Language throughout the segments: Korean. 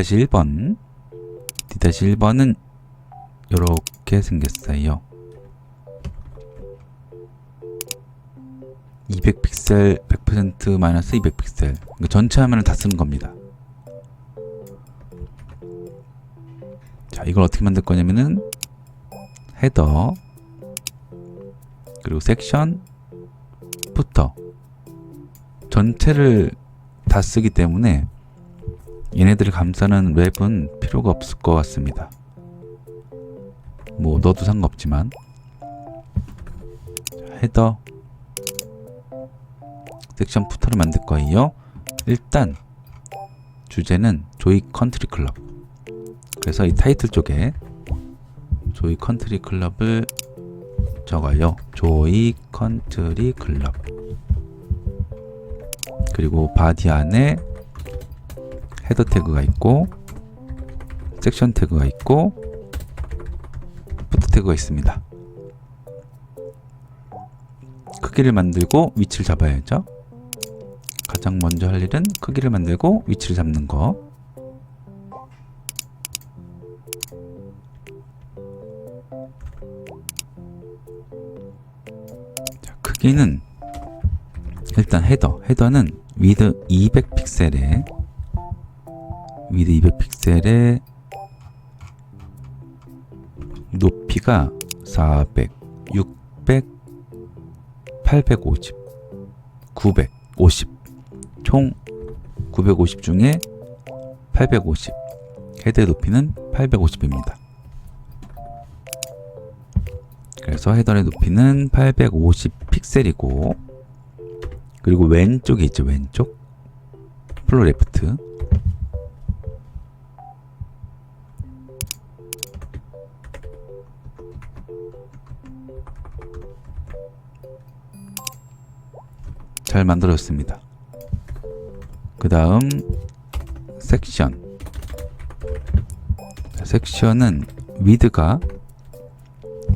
D-1번 D-1번은 이렇게 생겼어요. 200픽셀 100% 마이너스 200픽셀 전체 화면을 다 쓰는 겁니다. 자, 이걸 어떻게 만들 거냐면은 헤더 그리고 섹션 부터 전체를 다 쓰기 때문에 얘네들을 감싸는 웹은 필요가 없을 것 같습니다. 뭐 넣어도 상관없지만 헤더 섹션 부터를 만들 거예요. 일단 주제는 조이 컨트리 클럽. 그래서 이 타이틀 쪽에 조이 컨트리 클럽을 적어요. 조이 컨트리 클럽. 그리고 바디 안에 헤더 태그가 있고 섹션 태그가 있고 부터 태그가 있습니다. 크기를 만들고 위치를 잡아야죠. 가장 먼저 할 일은 크기를 만들고 위치를 잡는 거. 자, 크기는 일단 헤더는 위드 200픽셀에 높이가 400, 600, 850, 950 총 950 중에 850 헤더의 높이는 850입니다. 그래서 헤더의 높이는 850 픽셀이고 그리고 왼쪽에 있죠. 왼쪽 플로 레프트 잘 만들어졌습니다. 그 다음 섹션은 위드가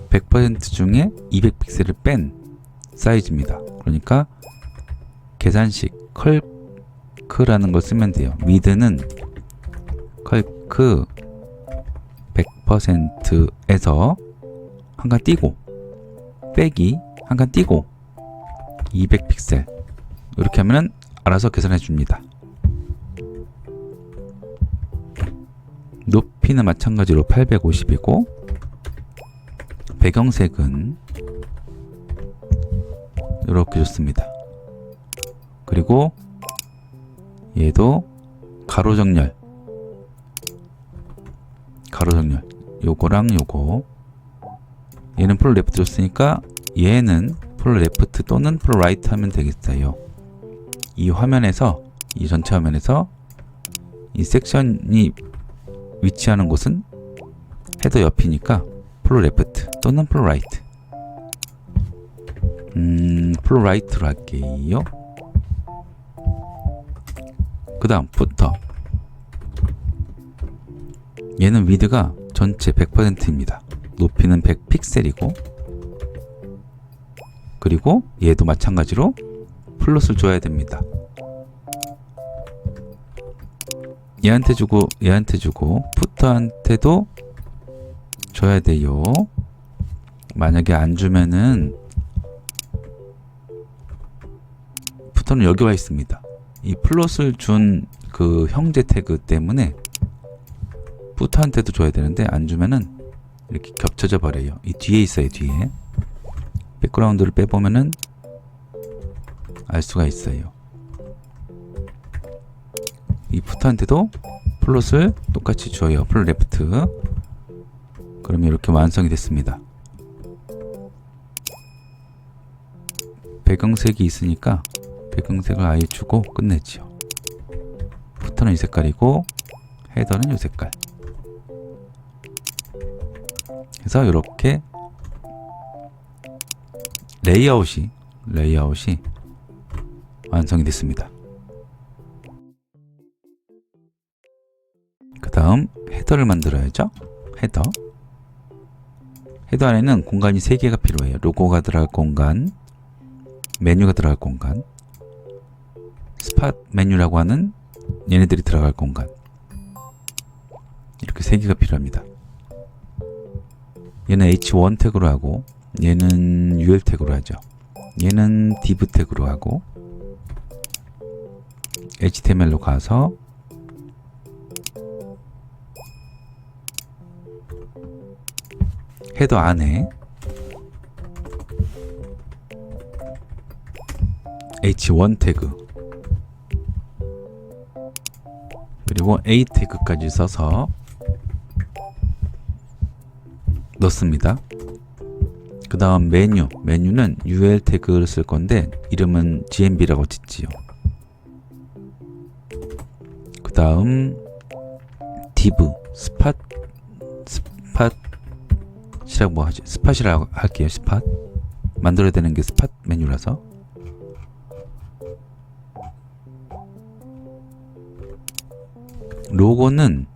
100% 중에 200픽셀을 뺀 사이즈입니다. 그러니까 계산식 컬크라는 걸 쓰면 돼요. 위드는 컬크 100%에서 한 칸 띄고 빼기 한 칸 띄고 200픽셀 이렇게 하면 알아서 계산해 줍니다. 높이는 마찬가지로 850이고 배경색은 이렇게 줬습니다. 그리고 얘도 가로 정렬 요거랑 요거 얘는 풀 레프트 줬으니까 얘는 풀 레프트 또는 풀 라이트 하면 되겠어요. 이 화면에서 이 전체 화면에서 이 섹션이 위치하는 곳은 헤더 옆이니까 풀 레프트 또는 풀 라이트 풀 라이트로 할게요. 그 다음 부터 얘는 위드가 전체 100%입니다. 높이는 100픽셀이고 그리고 얘도 마찬가지로 플롯을 줘야 됩니다. 얘한테 주고 푸터한테도 줘야 돼요. 만약에 안 주면은 푸터는 여기 와 있습니다. 이 플롯을 준 그 형제 태그 때문에 푸터한테도 줘야 되는데 안 주면은 이렇게 겹쳐져 버려요. 이 뒤에 있어요. 뒤에 백그라운드를 빼보면은 알 수가 있어요. 이 푸터한테도 플롯을 똑같이 줘요. 플롯 레프트. 그러면 이렇게 완성이 됐습니다. 배경색이 있으니까 배경색을 아예 주고 끝내지요. 푸터는 이 색깔이고 헤더는 이 색깔. 그래서 이렇게 레이아웃이 완성이 됐습니다. 그 다음 헤더를 만들어야죠. 헤더 안에는 공간이 3개가 필요해요. 로고가 들어갈 공간, 메뉴가 들어갈 공간, 스팟 메뉴라고 하는 얘네들이 들어갈 공간. 이렇게 세 개가 필요합니다. 얘는 h1 태그로 하고 얘는 ul 태그로 하죠. 얘는 div 태그로 하고 html로 가서 헤더 안에 h1 태그 그리고 a 태그까지 써서 넣습니다. 그 다음 메뉴는 ul 태그를 쓸 건데 이름은 gmb라고 짓지요. 그 다음 div 스팟이라고 뭐 하지? 스팟이라고 할게요. 스팟 만들어야 되는 게 스팟 메뉴라서 로고는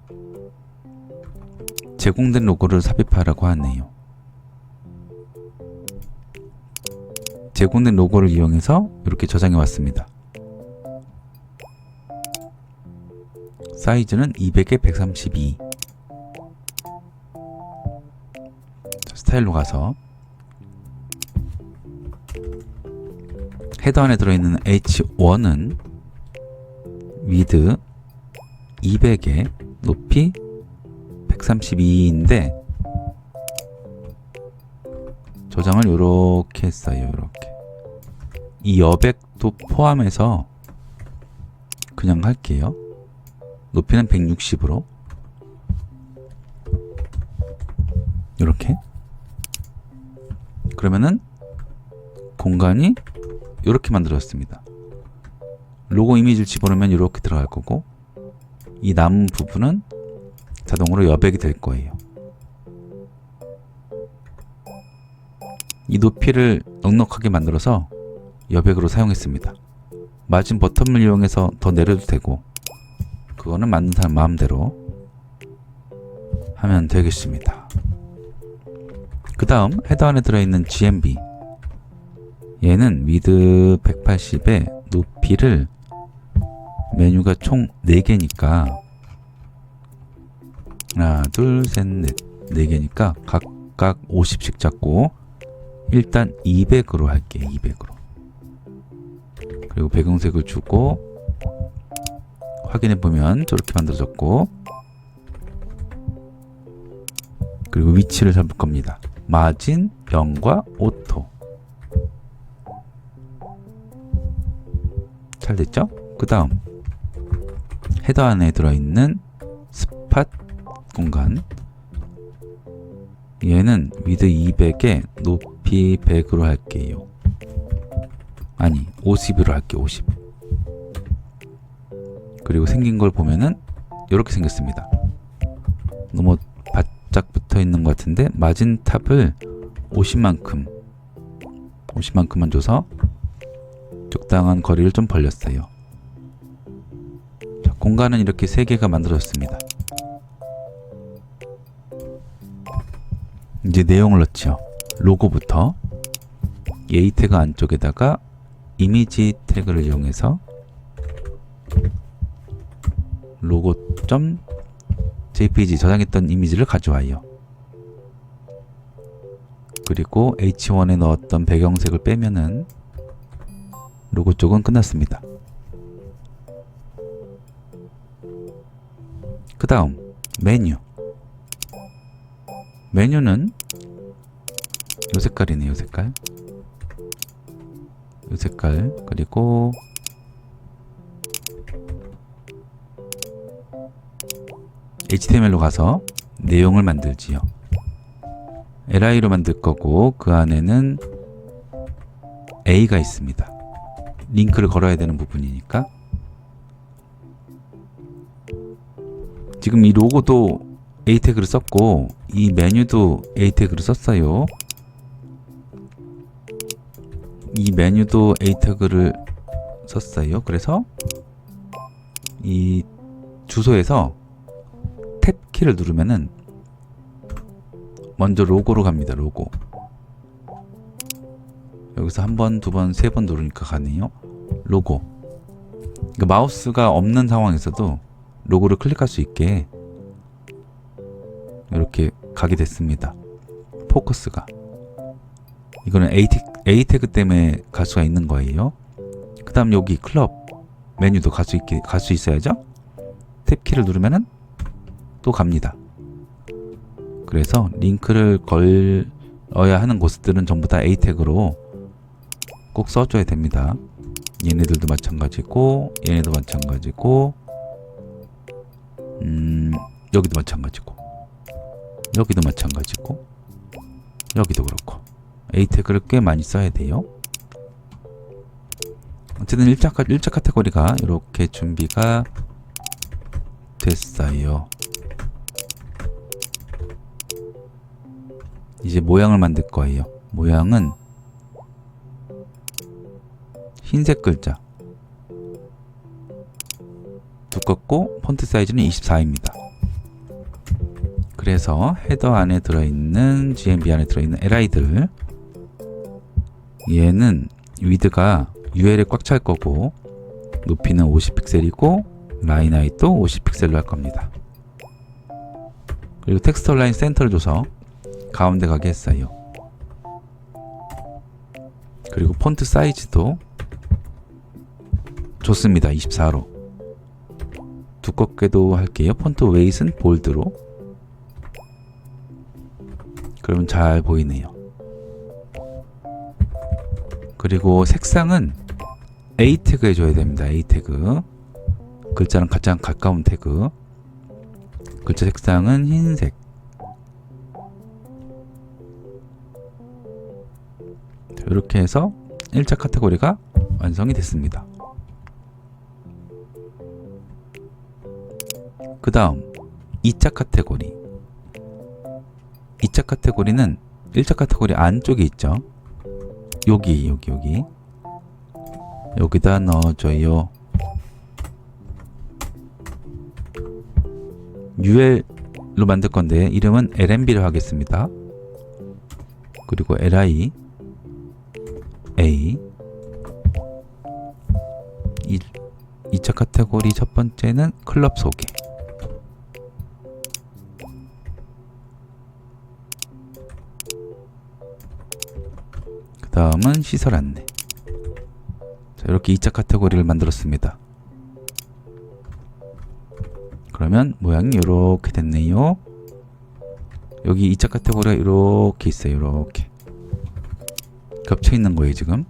제공된 로고를 삽입하라고 하네요. 제공된 로고를 이용해서 이렇게 저장해 왔습니다. 사이즈는 200에 132. 스타일로 가서 헤더 안에 들어있는 h1은 width 200에 높이 132인데 저장을 이렇게 했어요. 이렇게 이 여백도 포함해서 그냥 할게요. 높이는 160으로 이렇게 그러면은 공간이 이렇게 만들어졌습니다. 로고 이미지를 집어넣으면 이렇게 들어갈 거고 이 남은 부분은 자동으로 여백이 될 거예요. 이 높이를 넉넉하게 만들어서 여백으로 사용했습니다. 마진 버튼을 이용해서 더 내려도 되고 그거는 맞는 사람 마음대로 하면 되겠습니다. 그 다음 헤더 안에 들어있는 gmb 얘는 width 180에 높이를 메뉴가 총 4개니까 하나 둘 셋 넷 4개니까 각각 50씩 잡고 일단 200으로 할게요. 200으로 그리고 배경색을 주고 확인해보면 저렇게 만들어졌고 그리고 위치를 잡을 겁니다. 마진 0과 오토 잘 됐죠? 그 다음 헤더 안에 들어있는 스팟 공간 얘는 width 200에 높이 100으로 할게요. 아니 50으로 할게요. 50 그리고 생긴 걸 보면은 이렇게 생겼습니다. 너무 바짝 붙어 있는 것 같은데 마진 탑을 50만큼만 줘서 적당한 거리를 좀 벌렸어요. 자, 공간은 이렇게 3개가 만들어졌습니다. 이제 내용을 넣죠. 로고부터 A 태그 안쪽에다가 이미지 태그를 이용해서 logo.jpg 저장했던 이미지를 가져와요. 그리고 h1에 넣었던 배경색을 빼면은 로고 쪽은 끝났습니다. 그 다음 메뉴는 요 색깔이네요. 요 색깔 그리고 HTML로 가서 내용을 만들지요. li로 만들 거고 그 안에는 a가 있습니다. 링크를 걸어야 되는 부분이니까 지금 이 로고도 a 태그를 썼고 이 메뉴도 a 태그를 썼어요. 이 메뉴도 a 태그를 썼어요. 그래서 이 주소에서 탭 키를 누르면은 먼저 로고로 갑니다. 로고 여기서 한 번, 두 번, 세 번 누르니까 가네요. 로고 그러니까 마우스가 없는 상황에서도 로고를 클릭할 수 있게 이렇게 가게 됐습니다. 포커스가. 이거는 A 태그 때문에 갈 수가 있는 거예요. 그 다음 여기 클럽 메뉴도 갈 수 있어야죠. 탭키를 누르면은 또 갑니다. 그래서 링크를 걸어야 하는 곳들은 전부 다 A 태그로 꼭 써줘야 됩니다. 얘네들도 마찬가지고, 얘네도 마찬가지고, 여기도 마찬가지고, 여기도 마찬가지고, 여기도 그렇고. A 태그를 꽤 많이 써야 돼요. 어쨌든 1차 카테고리가 이렇게 준비가 됐어요. 이제 모양을 만들 거예요. 모양은 흰색 글자, 두껍고 폰트 사이즈는 24입니다. 그래서 헤더 안에 들어있는 GMB 안에 들어있는 LI들, 얘는 위드가 UL에 꽉 찰 거고 높이는 50픽셀이고 라인 하이트도 50픽셀로 할 겁니다. 그리고 텍스트 라인 센터를 줘서 가운데 가게 했어요. 그리고 폰트 사이즈도 좋습니다. 24로. 두껍게도 할게요. 폰트 웨이트는 볼드로. 그러면 잘 보이네요. 그리고 색상은 A 태그 해줘야 됩니다. A 태그. 글자랑 가장 가까운 태그. 글자 색상은 흰색. 이렇게 해서 1차 카테고리가 완성이 됐습니다. 그 다음 2차 카테고리. 2차 카테고리는 1차 카테고리 안쪽에 있죠. 여기 여기다 넣어줘요. UL로 만들 건데 이름은 LMB로 하겠습니다. 그리고 LI A 2차 카테고리 첫 번째는 클럽 소개. 그 다음은 시설 안내. 자, 이렇게 2차 카테고리를 만들었습니다. 그러면 모양이 이렇게 됐네요. 여기 2차 카테고리가 이렇게 있어요. 이렇게 겹쳐 있는 거예요. 지금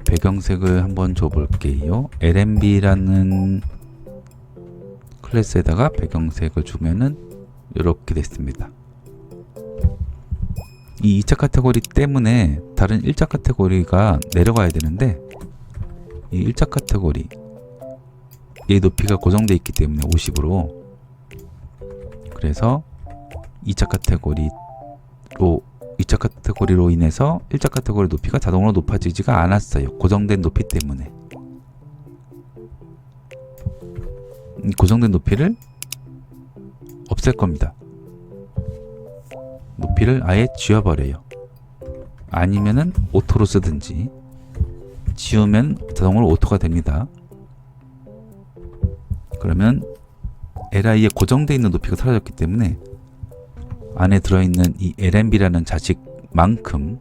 배경색을 한번 줘볼게요. LMB라는 클래스에다가 배경색을 주면은 이렇게 됐습니다. 이 2차 카테고리 때문에 다른 1차 카테고리가 내려가야 되는데 이 1차 카테고리 얘 높이가 고정되어 있기 때문에 50으로, 그래서 2차 카테고리로 인해서 1차 카테고리 높이가 자동으로 높아지지가 않았어요. 고정된 높이 때문에. 이 고정된 높이를 없앨 겁니다. 높이를 아예 지워버려요. 아니면은 오토로 쓰든지. 지우면 자동으로 오토가 됩니다. 그러면 LI에 고정되어 있는 높이가 사라졌기 때문에 안에 들어있는 이 LMB라는 자식만큼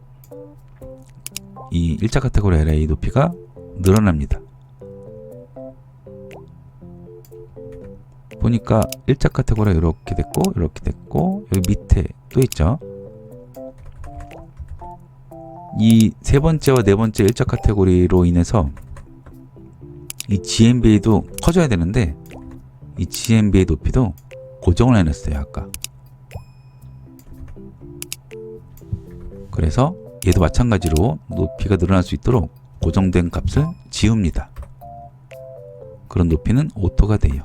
이 1차 카테고리 LI 높이가 늘어납니다. 보니까 1차 카테고리가 이렇게 됐고 여기 밑에 또 있죠. 이 세 번째와 네 번째 1차 카테고리로 인해서 이 GMBA도 커져야 되는데 이 GMBA 높이도 고정을 해놨어요. 아까. 그래서 얘도 마찬가지로 높이가 늘어날 수 있도록 고정된 값을 지웁니다. 그런 높이는 오토가 돼요.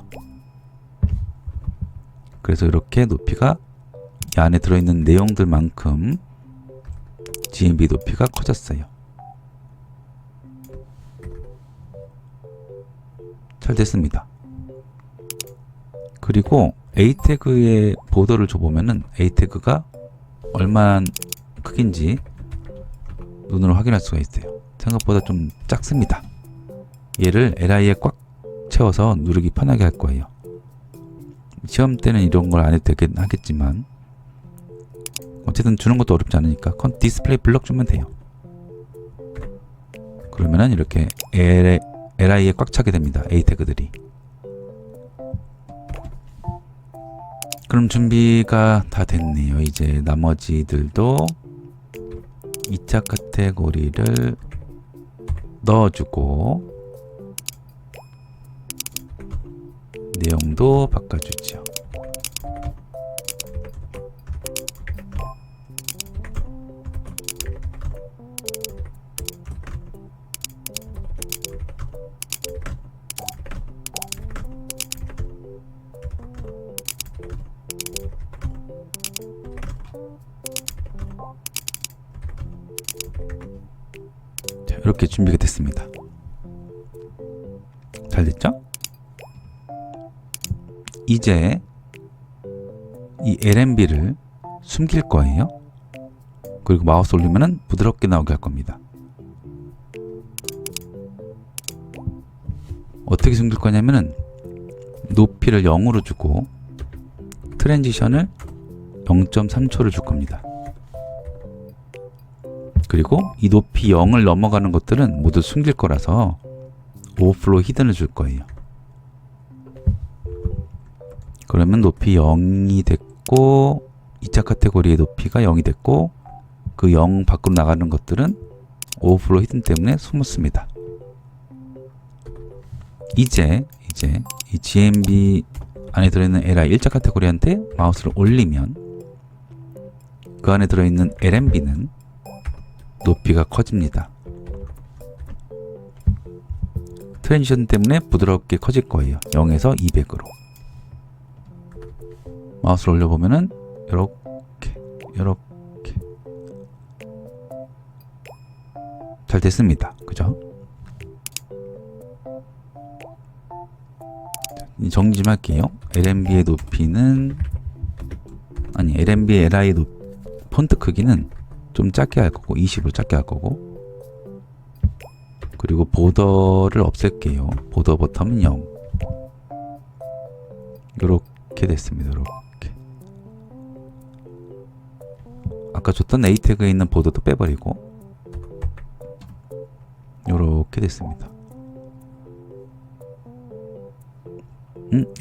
그래서 이렇게 높이가 이 안에 들어있는 내용들만큼 GMB 높이가 커졌어요. 잘 됐습니다. 그리고 A 태그의 보더를 줘보면은 A 태그가 얼마나 크긴지 눈으로 확인할 수가 있어요. 생각보다 좀 작습니다. 얘를 LI에 꽉 채워서 누르기 편하게 할 거예요. 시험 때는 이런 걸 안 해도 되긴 하겠지만 어쨌든 주는 것도 어렵지 않으니까 디스플레이 블럭 주면 돼요. 그러면은 이렇게 li에 꽉 차게 됩니다. A 태그들이. 그럼 준비가 다 됐네요. 이제 나머지들도 2차 카테고리를 넣어주고 내용도 바꿔주죠. 자, 이렇게 준비가 됐습니다. 잘 됐죠? 이제 이 LMB를 숨길 거예요. 그리고 마우스 올리면은 부드럽게 나오게 할 겁니다. 어떻게 숨길 거냐면은 높이를 0으로 주고 트랜지션을 0.3초를 줄 겁니다. 그리고 이 높이 0을 넘어가는 것들은 모두 숨길 거라서 오버플로우 히든을 줄 거예요. 그러면 높이 0이 됐고 2차 카테고리의 높이가 0이 됐고 그 0 밖으로 나가는 것들은 오버플로우 히든 때문에 숨었습니다. 이제 이 GMB 안에 들어있는 li 1차 카테고리한테 마우스를 올리면 그 안에 들어있는 LMB는 높이가 커집니다. 트랜지션 때문에 부드럽게 커질 거예요. 0에서 200으로. 마우스를 올려보면은 이렇게 잘 됐습니다. 그죠? 정리 좀 할게요. LMB의 높이는 LMB의 li 폰트 크기는 좀 작게 할 거고 20으로 작게 할 거고 그리고 보더를 없앨게요. 보더 버텀은 0 이렇게 됐습니다. 이렇게 아까 줬던 A 태그에 있는 보더도 빼버리고 이렇게 됐습니다.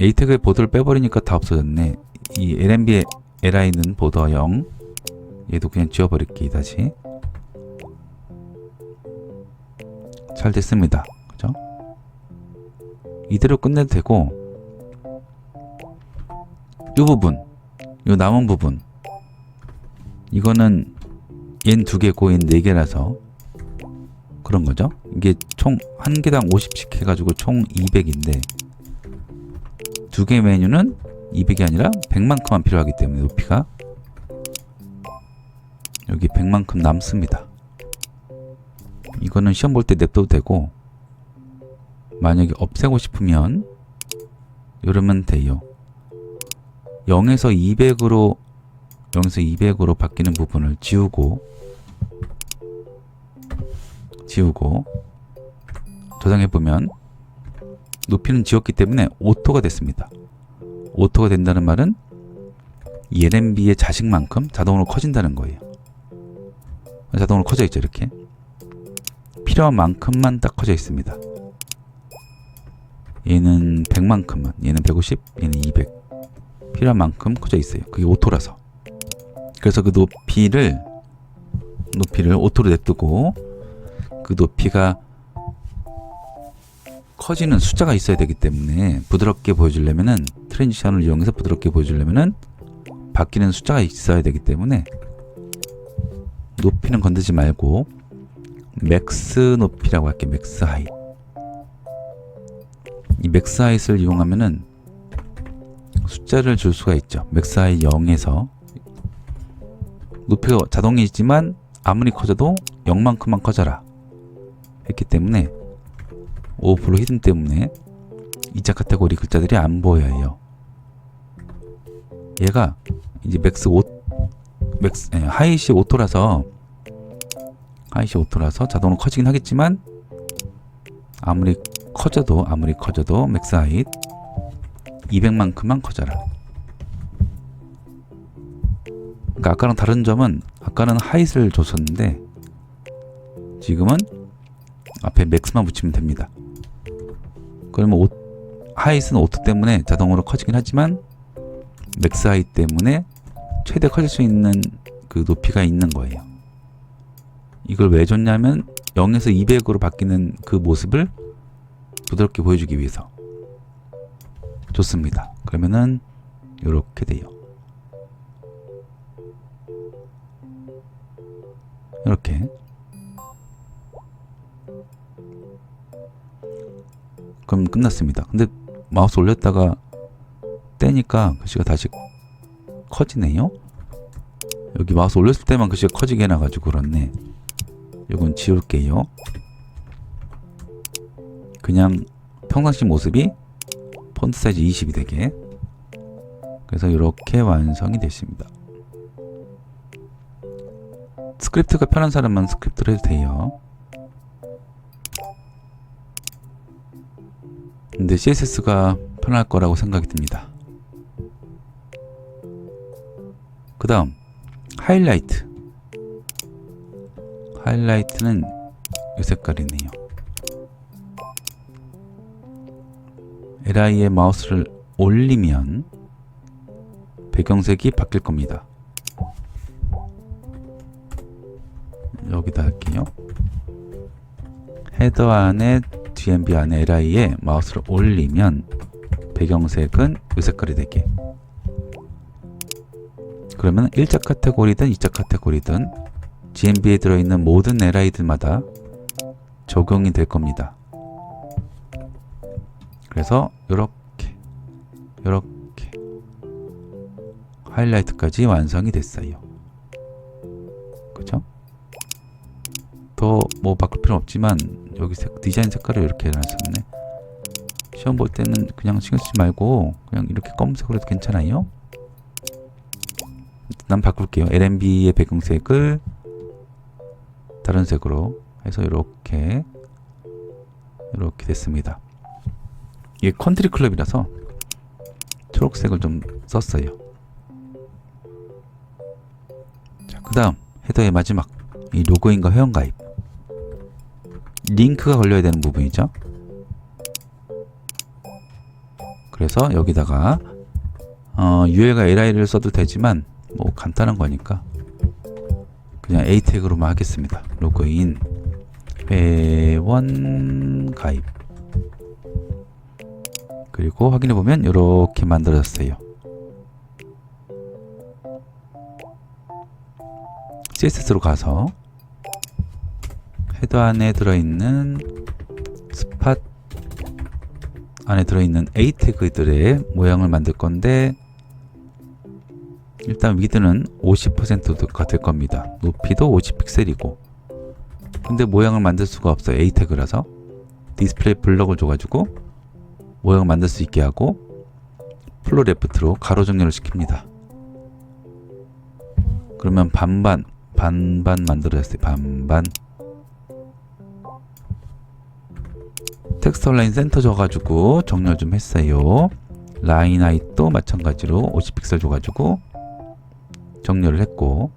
A 태그에 보더를 빼버리니까 다 없어졌네. 이 LMB의 li는 보더 0 얘도 그냥 지워버릴게. 다시 잘 됐습니다. 그죠? 이대로 끝내도 되고 이 부분, 이 남은 부분 이거는 얘는 2개고 얘는 4개라서 그런 거죠. 이게 총 한 개당 50씩 해가지고 총 200인데 2개 메뉴는 200이 아니라 100만큼만 필요하기 때문에 높이가 여기 100만큼 남습니다. 이거는 시험 볼 때 냅둬도 되고 만약에 없애고 싶으면 이러면 돼요. 0에서 200으로 바뀌는 부분을 지우고 저장해보면 높이는 지웠기 때문에 오토가 됐습니다. 오토가 된다는 말은 이 LMB의 자식만큼 자동으로 커진다는 거예요. 자동으로 커져 있죠. 이렇게 필요한 만큼만 딱 커져 있습니다. 얘는 100만큼만, 얘는 150, 얘는 200 필요한 만큼 커져 있어요. 그게 오토라서. 그래서 그 높이를 오토로 냅두고 그 높이가 커지는 숫자가 있어야 되기 때문에 부드럽게 보여주려면은 트랜지션을 이용해서 부드럽게 보여주려면은 바뀌는 숫자가 있어야 되기 때문에 높이는 건드지 말고 맥스 높이라고 할게요. 맥스 하이트. 이 맥스 하이트를 이용하면은 숫자를 줄 수가 있죠. 맥스 하이트 0에서 높이가 자동이지만 아무리 커져도 0만큼만 커져라 했기 때문에 오버플로우 히든 때문에 2차 카테고리 글자들이 안 보여요. 얘가 이제 하이시 오토라서 자동으로 커지긴 하겠지만 아무리 커져도 맥스 하이트 200만큼만 커져라. 그러니까 아까랑 다른 점은 아까는 하이트를 줬었는데 지금은 앞에 맥스만 붙이면 됩니다. 그러면 하이트는 오토 때문에 자동으로 커지긴 하지만 맥스 하이트 때문에 최대 커질 수 있는 그 높이가 있는 거예요. 이걸 왜 줬냐면 0에서 200으로 바뀌는 그 모습을 부드럽게 보여주기 위해서 좋습니다. 그러면은 이렇게 돼요. 이렇게. 그럼 끝났습니다. 근데 마우스 올렸다가 떼니까 글씨가 다시 커지네요. 여기 마우스 올렸을 때만 글씨가 커지게 해놔가지고 그렇네. 이건 지울게요. 그냥 평상시 모습이 폰트 사이즈 20이 되게. 그래서 이렇게 완성이 됐습니다. 스크립트가 편한 사람은 스크립트로 해도 돼요. 근데 CSS가 편할 거라고 생각이 듭니다. 그 다음 하이라이트. 하이라이트는 이 색깔이네요. LI에 마우스를 올리면 배경색이 바뀔 겁니다. 여기다 할게요. 헤더 안에 DMB 안에 LI에 마우스를 올리면 배경색은 이 색깔이 되게. 그러면 1차 카테고리든 2차 카테고리든 GMB에 들어있는 모든 LI들마다 적용이 될 겁니다. 그래서 이렇게 하이라이트까지 완성이 됐어요. 그죠? 더 뭐 바꿀 필요는 없지만 여기 디자인 색깔을 이렇게 해놨었네. 시험 볼 때는 그냥 신경 쓰지 말고 그냥 이렇게 검은색으로 해도 괜찮아요. 난 바꿀게요. LMB의 배경색을 다른 색으로 해서 이렇게 됐습니다. 이게 컨트리 클럽이라서 초록색을 좀 썼어요. 자, 그 다음 헤더의 마지막 이 로그인과 회원가입. 링크가 걸려야 되는 부분이죠. 그래서 여기다가 UL과 LI를 써도 되지만 뭐 간단한 거니까 그냥 A 태그로만 하겠습니다. 로그인, 회원 가입. 그리고 확인해 보면 이렇게 만들어졌어요. CSS로 가서 헤더 안에 들어있는 스팟 안에 들어있는 A 태그들의 모양을 만들 건데 일단 위드는 50%가 될 겁니다. 높이도 50픽셀이고 근데 모양을 만들 수가 없어요. A 태그라서 디스플레이 블럭을 줘가지고 모양을 만들 수 있게 하고 플로 레프트로 가로 정렬을 시킵니다. 그러면 반반 만들어졌어요. 반반. 텍스트 라인 센터 줘가지고 정렬 좀 했어요. 라인 하이트도 마찬가지로 50픽셀 줘가지고 정렬을 했고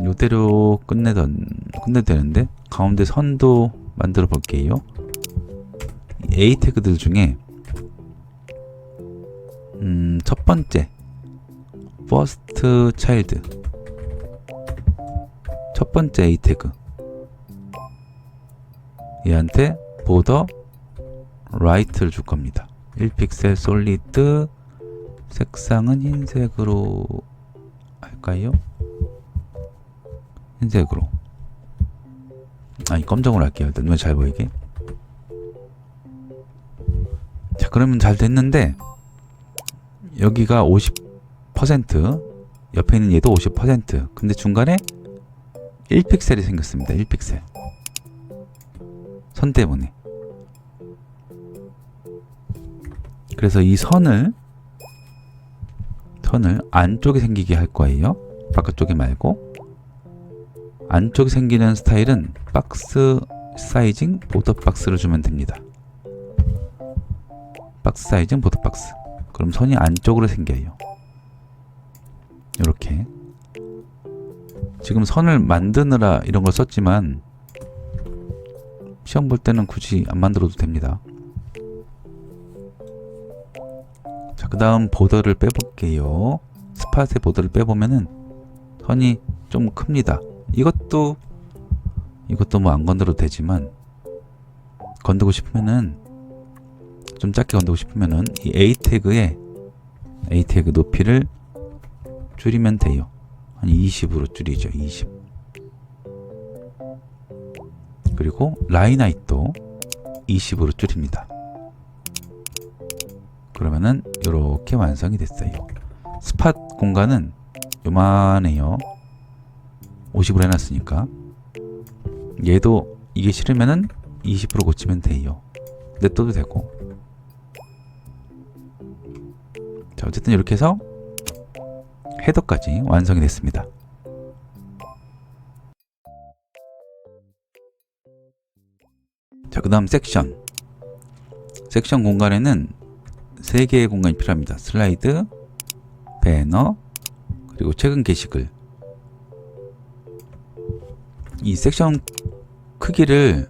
이대로 끝내도 되는데 가운데 선도 만들어 볼게요. A 태그들 중에 첫 번째 first child 첫 번째 A 태그 얘한테 border right를 줄 겁니다. 1픽셀 솔리드 색상은 흰색으로 할까요? 흰색으로 아니 검정으로 할게요. 일단 눈에 잘 보이게. 자 그러면 잘 됐는데 여기가 50% 옆에 있는 얘도 50% 근데 중간에 1픽셀이 생겼습니다. 1픽셀 선 때문에. 그래서 이 선을 안쪽에 생기게 할 거예요. 바깥쪽에 말고. 안쪽에 생기는 스타일은 박스 사이징 보더 박스를 주면 됩니다. 박스 사이즈는 보드 박스. 그럼 선이 안쪽으로 생겨요. 이렇게. 지금 선을 만드느라 이런 걸 썼지만 시험 볼 때는 굳이 안 만들어도 됩니다. 자, 그 다음 보더를 빼볼게요. 스팟의 보더를 빼보면은 선이 좀 큽니다. 이것도 뭐 안 건드려도 되지만, 건들고 싶으면은, 좀 작게 건들고 싶으면은 이 A 태그 높이를 줄이면 돼요. 한 20으로 줄이죠. 20. 그리고 라인 하이트도 20으로 줄입니다. 그러면은 이렇게 완성이 됐어요. 스팟 공간은 요만해요. 50으로 해놨으니까. 얘도 이게 싫으면은 20으로 고치면 돼요. 냅둬도 되고. 자, 어쨌든 이렇게 해서 헤더까지 완성이 됐습니다. 자, 그 다음 섹션 공간에는 3개의 공간이 필요합니다. 슬라이드, 배너, 그리고 최근 게시글. 이 섹션 크기를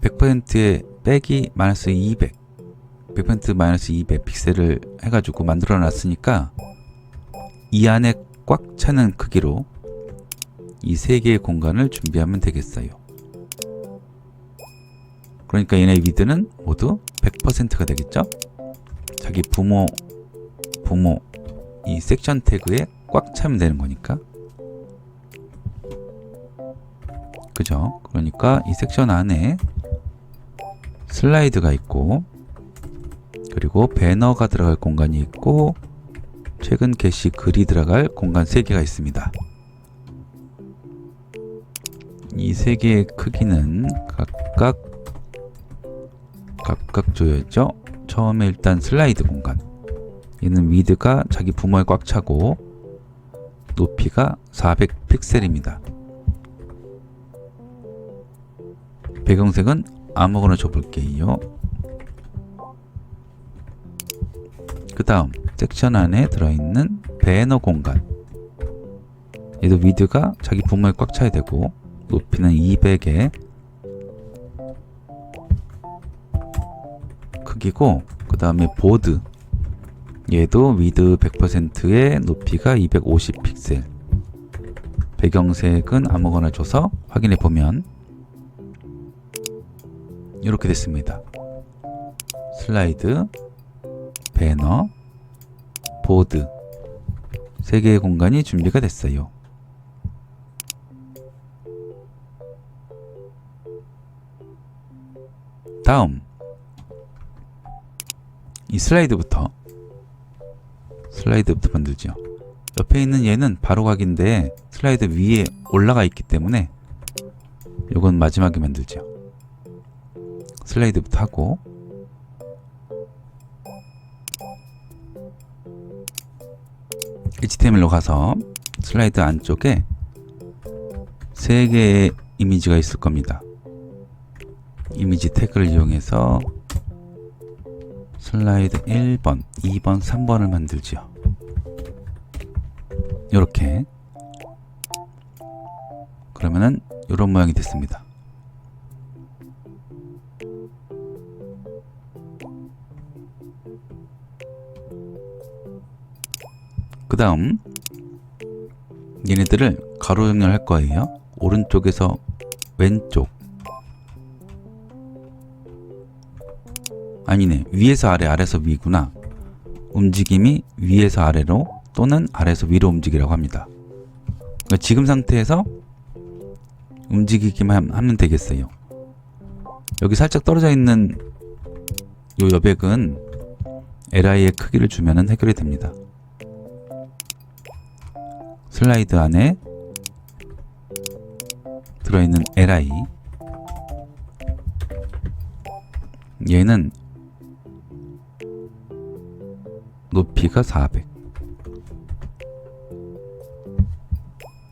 100%에 빼기 마이너스 200, 100% 마이너스 200 픽셀을 해가지고 만들어 놨으니까 이 안에 꽉 차는 크기로 이 3개의 공간을 준비하면 되겠어요. 그러니까 얘네 위드는 모두 100%가 되겠죠? 자기 부모 이 섹션 태그에 꽉 차면 되는 거니까. 그죠? 그러니까 이 섹션 안에 슬라이드가 있고, 그리고 배너가 들어갈 공간이 있고, 최근 게시 글이 들어갈 공간 3개가 있습니다. 이 3개의 크기는 각각 줘야죠. 처음에 일단 슬라이드 공간. 얘는 위드가 자기 부모에 꽉 차고 높이가 400 픽셀입니다. 배경색은 아무거나 줘볼게요. 그 다음 섹션 안에 들어있는 배너 공간. 얘도 위드가 자기 부모에 꽉 차야 되고 높이는 200의 크기고, 그 다음에 보드. 얘도 위드 100%의 높이가 250 픽셀. 배경색은 아무거나 줘서 확인해 보면 이렇게 됐습니다. 슬라이드, 배너, 보드 3개의 공간이 준비가 됐어요. 다음 이 슬라이드부터 만들죠. 옆에 있는 얘는 바로 가기인데 슬라이드 위에 올라가 있기 때문에 요건 마지막에 만들죠. 슬라이드부터 하고, HTML로 가서 슬라이드 안쪽에 3개의 이미지가 있을 겁니다. 이미지 태그를 이용해서 슬라이드 1번, 2번, 3번을 만들죠. 이렇게. 그러면은 이런 모양이 됐습니다. 그 다음 얘네들을 가로 정렬할 거예요. 오른쪽에서 왼쪽, 아니네, 위에서 아래, 아래에서 위구나. 움직임이 위에서 아래로 또는 아래에서 위로 움직이라고 합니다. 그러니까 지금 상태에서 움직이기만 하면 되겠어요. 여기 살짝 떨어져 있는 요 여백은 li의 크기를 주면 해결이 됩니다. 슬라이드 안에 들어있는 li, 얘는 높이가 400.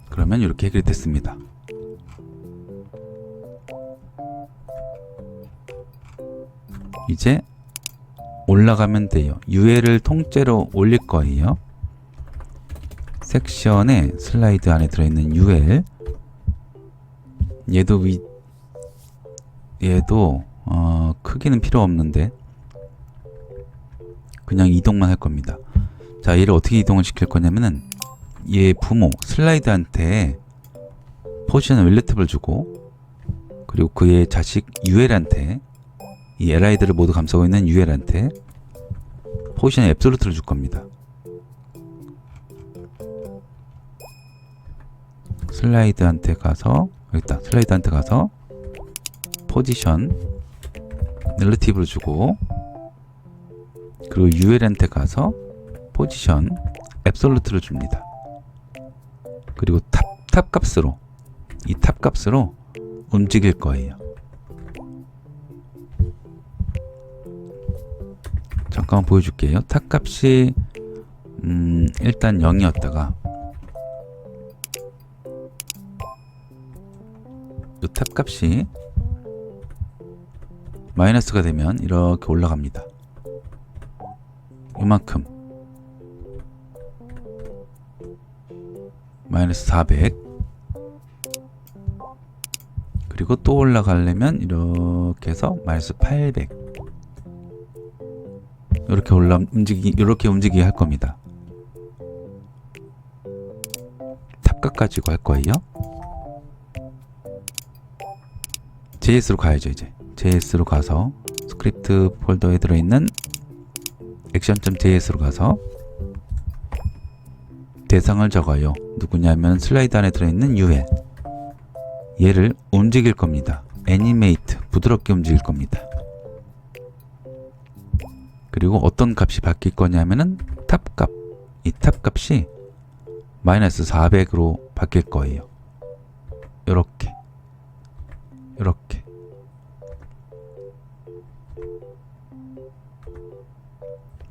그러면 이렇게 해결이 됐습니다. 이제 올라가면 돼요. UL을 통째로 올릴 거예요. 섹션에 슬라이드 안에 들어있는 UL, 얘도 크기는 필요 없는데 그냥 이동만 할 겁니다. 자, 얘를 어떻게 이동을 시킬 거냐면은 얘 부모 슬라이드한테 포지션 릴레티브를 주고, 그리고 그의 자식 UL한테, 이 LI들을 모두 감싸고 있는 UL한테 포지션 앱솔루트를 줄 겁니다. 슬라이드한테 가서, 여기다 슬라이드한테 가서 포지션 릴레티브를 주고, 그리고 UL한테 가서 포지션 앱솔루트를 줍니다. 그리고 탑 값으로, 이 탑 값으로 움직일 거예요. 잠깐만 보여줄게요. 탑 값이 일단 0이었다가 이 탑 값이 마이너스가 되면 이렇게 올라갑니다. 이만큼 마이너스 400, 그리고 또 올라가려면 이렇게 해서 마이너스 800, 이렇게 이렇게 움직이게 할 겁니다. 탑값 가지고 할 거예요. JS로 가야죠. 이제 JS로 가서 스크립트 폴더에 들어있는 action.js로 가서 대상을 적어요. 누구냐면 슬라이드 안에 들어있는 UL, 얘를 움직일 겁니다. 애니메이트, 부드럽게 움직일 겁니다. 그리고 어떤 값이 바뀔 거냐면은 탑값, 이 탑값이 마이너스 400으로 바뀔 거예요. 요렇게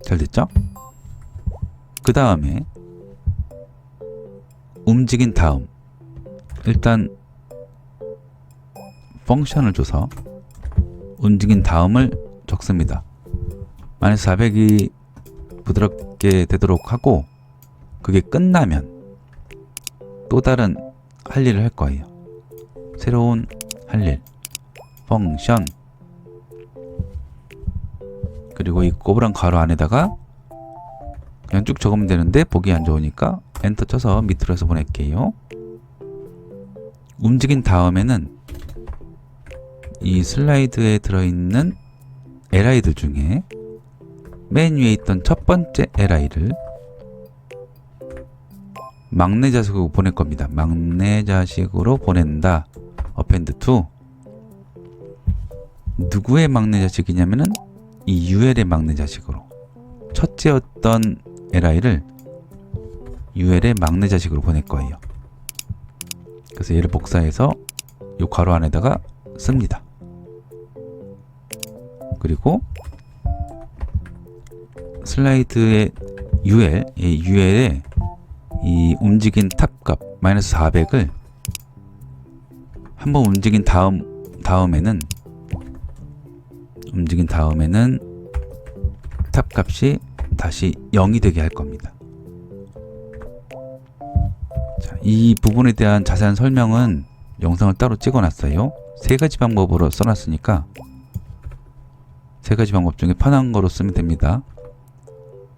잘 됐죠? 그 다음에 움직인 다음, 일단 펑션을 줘서 움직인 다음을 적습니다. 마이너스 400이 부드럽게 되도록 하고, 그게 끝나면 또 다른 할 일을 할 거예요. 새로운 할 일, 펑션, 그리고 이 꼬부랑 괄호 안에다가 그냥 쭉 적으면 되는데 보기 안 좋으니까 엔터 쳐서 밑으로 해서 보낼게요. 움직인 다음에는 이 슬라이드에 들어있는 LI들 중에 맨 위에 있던 첫 번째 LI를 막내 자식으로 보낼 겁니다. 막내 자식으로 보낸다. append to. 누구의 막내 자식이냐면은 이 UL의 막내 자식으로, 첫째였던 LI를 UL의 막내 자식으로 보낼 거예요. 그래서 얘를 복사해서 이 괄호 안에다가 씁니다. 그리고 슬라이드의 UL의 이 움직인 탑값 마이너스 400을 한번 움직인 다음에는 탑값이 다시 0이 되게 할 겁니다. 자, 이 부분에 대한 자세한 설명은 영상을 따로 찍어 놨어요. 세 가지 방법으로 써놨으니까 세 가지 방법 중에 편한 거로 쓰면 됩니다.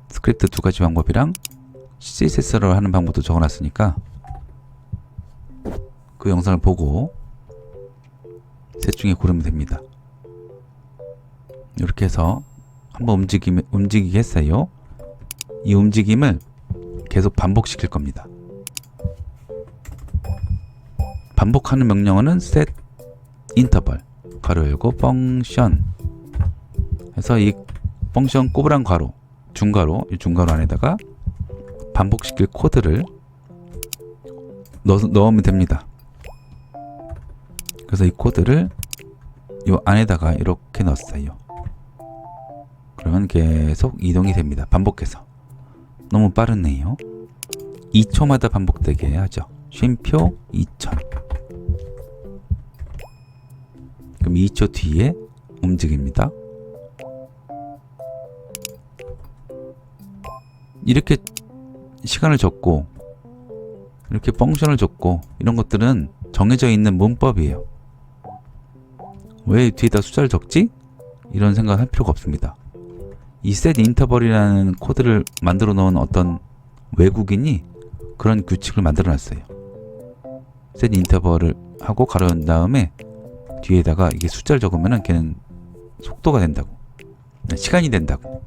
스크립트 두 가지 방법이랑 CSS로 하는 방법도 적어놨으니까 그 영상을 보고 셋 중에 고르면 됩니다. 이렇게 해서 한번 움직이게 했어요. 이 움직임을 계속 반복시킬 겁니다. 반복하는 명령어는 set interval 가로 열고 펑션 해서 이 펑션 꼬부랑 괄호 중괄호, 이 중괄호 안에다가 반복시킬 코드를 넣으면 됩니다. 그래서 이 코드를 이 안에다가 이렇게 넣었어요. 그러면 계속 이동이 됩니다. 반복해서. 너무 빠르네요. 2초마다 반복되게 하죠. 쉼표 2000. 그럼 2초 뒤에 움직입니다. 이렇게 시간을 줬고 이렇게 펑션을 줬고 이런 것들은 정해져 있는 문법이에요. 왜 뒤에다 숫자를 적지? 이런 생각을 할 필요가 없습니다. 이 set interval이라는 코드를 만들어 놓은 어떤 외국인이 그런 규칙을 만들어 놨어요. set interval을 하고 가로 연 다음에 뒤에다가 이게 숫자를 적으면은 걔는 속도가 된다고, 시간이 된다고.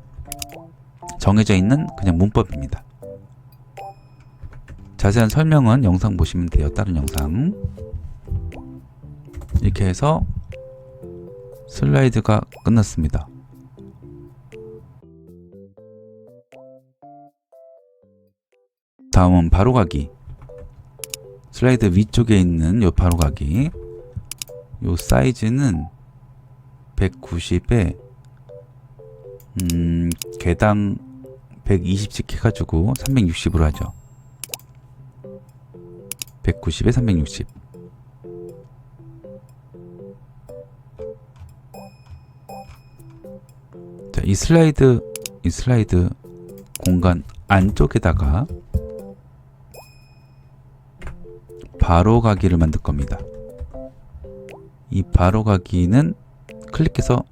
정해져 있는 그냥 문법입니다. 자세한 설명은 영상 보시면 돼요. 다른 영상. 이렇게 해서 슬라이드가 끝났습니다. 다음은 바로가기. 슬라이드 위쪽에 있는 요 바로가기. 요 사이즈는 190에 개당 120씩 해가지고 360으로 하죠. 190에 360. 자, 이 슬라이드 공간 안쪽에다가 바로가기를 만들 겁니다. 이 바로가기는 클릭해서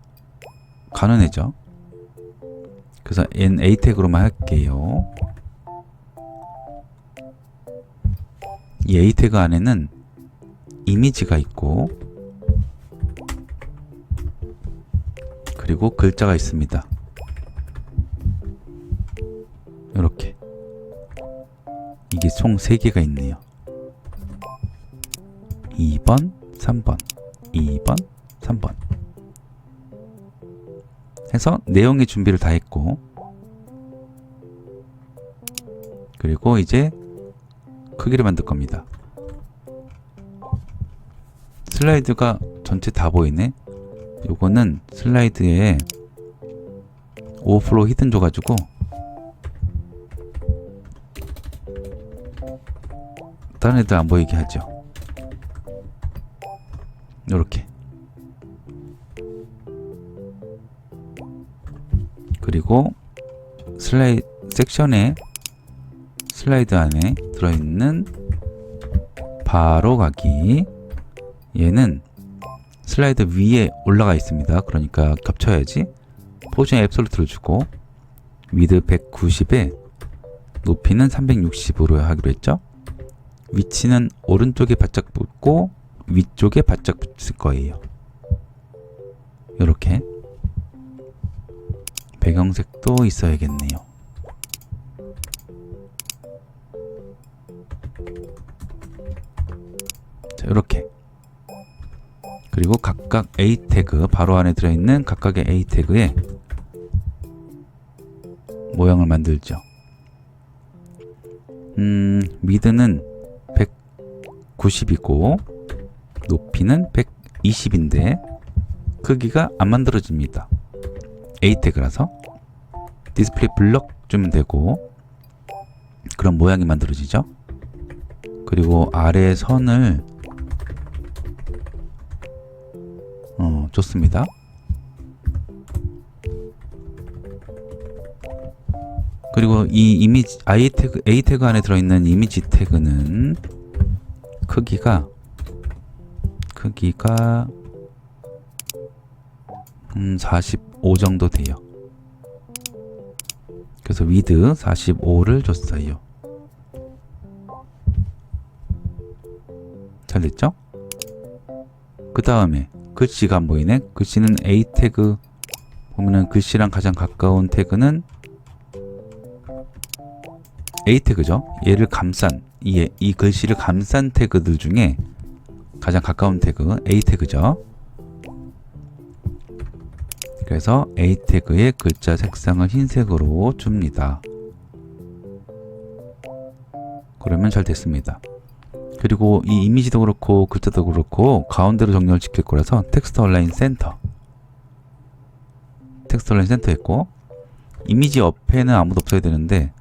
가능해져. 그래서 NA 태그로만 할게요. 이 A 태그 안에는 이미지가 있고 그리고 글자가 있습니다. 이렇게 이게 총 3개가 있네요. 2번, 3번, 2번, 3번 해서 내용의 준비를 다 했고, 그리고 이제 크기를 만들 겁니다. 슬라이드가 전체 다 보이네. 요거는 슬라이드에 오버플로우 히든 줘가지고 다른 애들 안 보이게 하죠. 요렇게. 그리고 섹션에 슬라이드 안에 들어있는 바로가기, 얘는 슬라이드 위에 올라가 있습니다. 그러니까 겹쳐야지. 포지션 앱솔루트를 주고 위드 190에 높이는 360으로 하기로 했죠. 위치는 오른쪽에 바짝 붙고 위쪽에 바짝 붙일 거예요. 요렇게. 배경색도 있어야겠네요. 자, 요렇게. 그리고 각각 A 태그, 바로 안에 들어있는 각각의 A 태그에 모양을 만들죠. 미드는 190이고 높이는 120인데 크기가 안 만들어집니다. A 태그라서 디스플레이 블럭 주면 되고 그런 모양이 만들어지죠. 그리고 아래 선을 좋습니다. 그리고 이 이미지 A 태그 안에 들어있는 이미지 태그는 크기가 45 정도 돼요. 그래서 위드 45를 줬어요. 잘 됐죠? 그 다음에 글씨가 안 보이네. 글씨는 A 태그 보면은 글씨랑 가장 가까운 태그는 A 태그죠. 얘를 감싼 이 글씨를 감싼 태그들 중에 가장 가까운 태그 A 태그죠. 그래서 A 태그의 글자 색상을 흰색으로 줍니다. 그러면 잘 됐습니다. 그리고 이 이미지도 그렇고 글자도 그렇고 가운데로 정렬을 시킬 거라서 텍스트 얼라인 센터 했고, 이미지 옆에는 아무도 없어야 되는데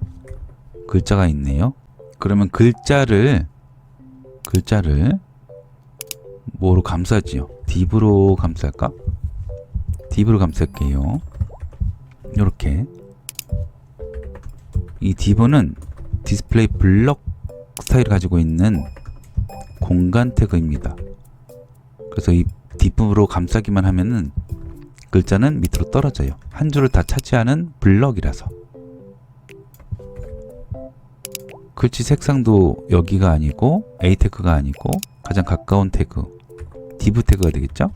글자가 있네요. 그러면 글자를 뭐로 감싸지요? div로 감쌀까? div로 감쌀게요. 요렇게. 이 div는 디스플레이 블럭 스타일을 가지고 있는 공간 태그입니다. 그래서 이 div로 감싸기만 하면은 글자는 밑으로 떨어져요. 한 줄을 다 차지하는 블럭이라서. 글씨 색상도 여기가 아니고 A 태그가 아니고 가장 가까운 태그 div 태그가 되겠죠?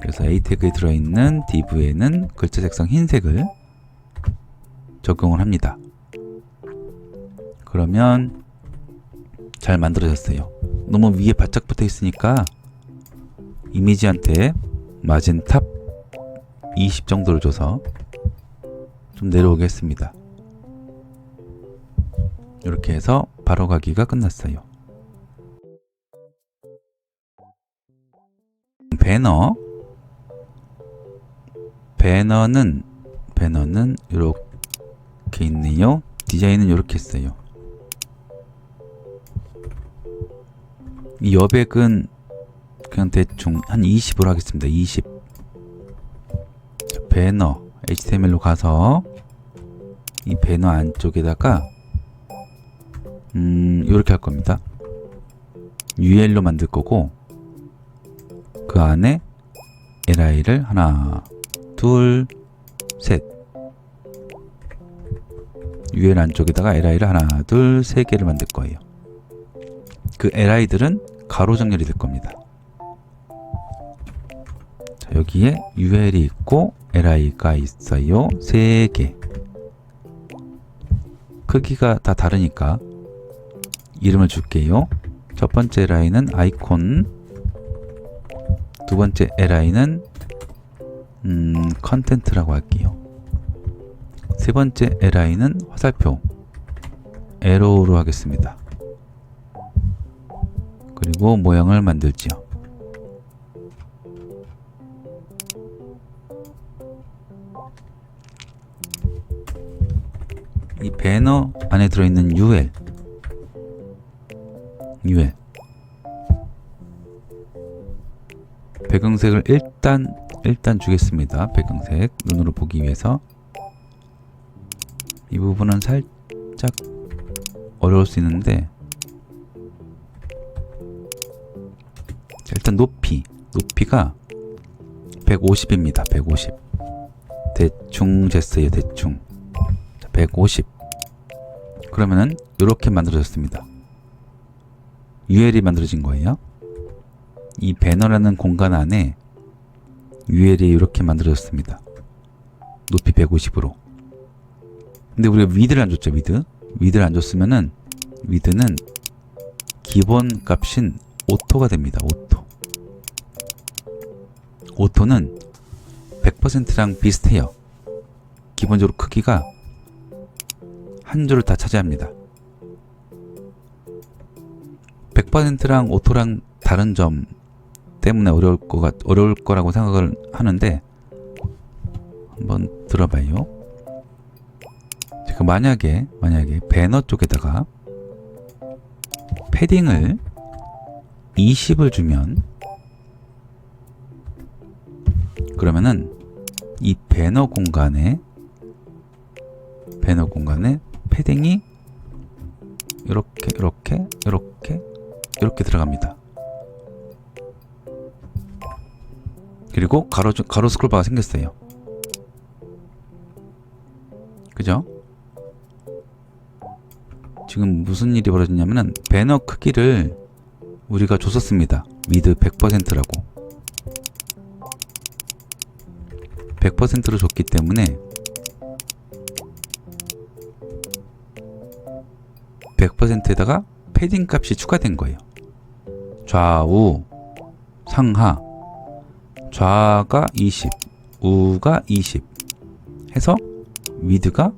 그래서 A 태그에 들어있는 div에는 글자 색상 흰색을 적용을 합니다. 그러면 잘 만들어졌어요. 너무 위에 바짝 붙어 있으니까 이미지한테 마진 탑 20 정도를 줘서 좀 내려오겠습니다. 이렇게 해서 바로 가기가 끝났어요. 배너는 이렇게 있네요. 디자인은 이렇게 했어요. 이 여백은 그냥 대충 한 20으로 하겠습니다. 20. 자, 배너 HTML로 가서 이 배너 안쪽에다가 이렇게 할 겁니다. UL로 만들 거고 그 안에 li를 하나, 둘, 셋. UL 안쪽에다가 li를 하나, 둘, 세 개를 만들 거예요. 그 li들은 가로 정렬이 될 겁니다. 자, 여기에 UL이 있고 li가 있어요. 3개. 크기가 다 다르니까 이름을 줄게요. 첫 번째 li는 아이콘, 두 번째 li는 컨텐트라고 할게요. 세 번째 li는 화살표, 에로우로 하겠습니다. 그리고 모양을 만들지요. 이 배너 안에 들어있는 UL 배경색을 일단 주겠습니다. 배경색 눈으로 보기 위해서. 이 부분은 살짝 어려울 수 있는데 일단 높이가 150입니다. 150 대충 쟀어요. 대충 150. 그러면은 이렇게 만들어졌습니다. UL이 만들어진 거예요. 이 배너라는 공간 안에 UL이 이렇게 만들어졌습니다. 높이 150으로. 근데 우리가 위드를 안 줬죠. 위드를 안 줬으면은 위드는 기본 값인 오토가 됩니다. 오토는 100%랑 비슷해요. 기본적으로 크기가 한 줄을 다 차지합니다. 100%랑 오토랑 다른 점 때문에 어려울 거라고 생각을 하는데 한번 들어봐요. 제가 만약에 배너 쪽에다가 패딩을 20을 주면 그러면은 이 배너 공간에 패딩이 이렇게 들어갑니다. 그리고 가로 스크롤바가 생겼어요. 그죠? 지금 무슨 일이 벌어졌냐면은 배너 크기를 우리가 줬었습니다. 위드 100%라고 100%로 줬기 때문에 100%에다가 패딩 값이 추가된 거예요. 좌우 상하 좌가 20 우가 20 해서 위드가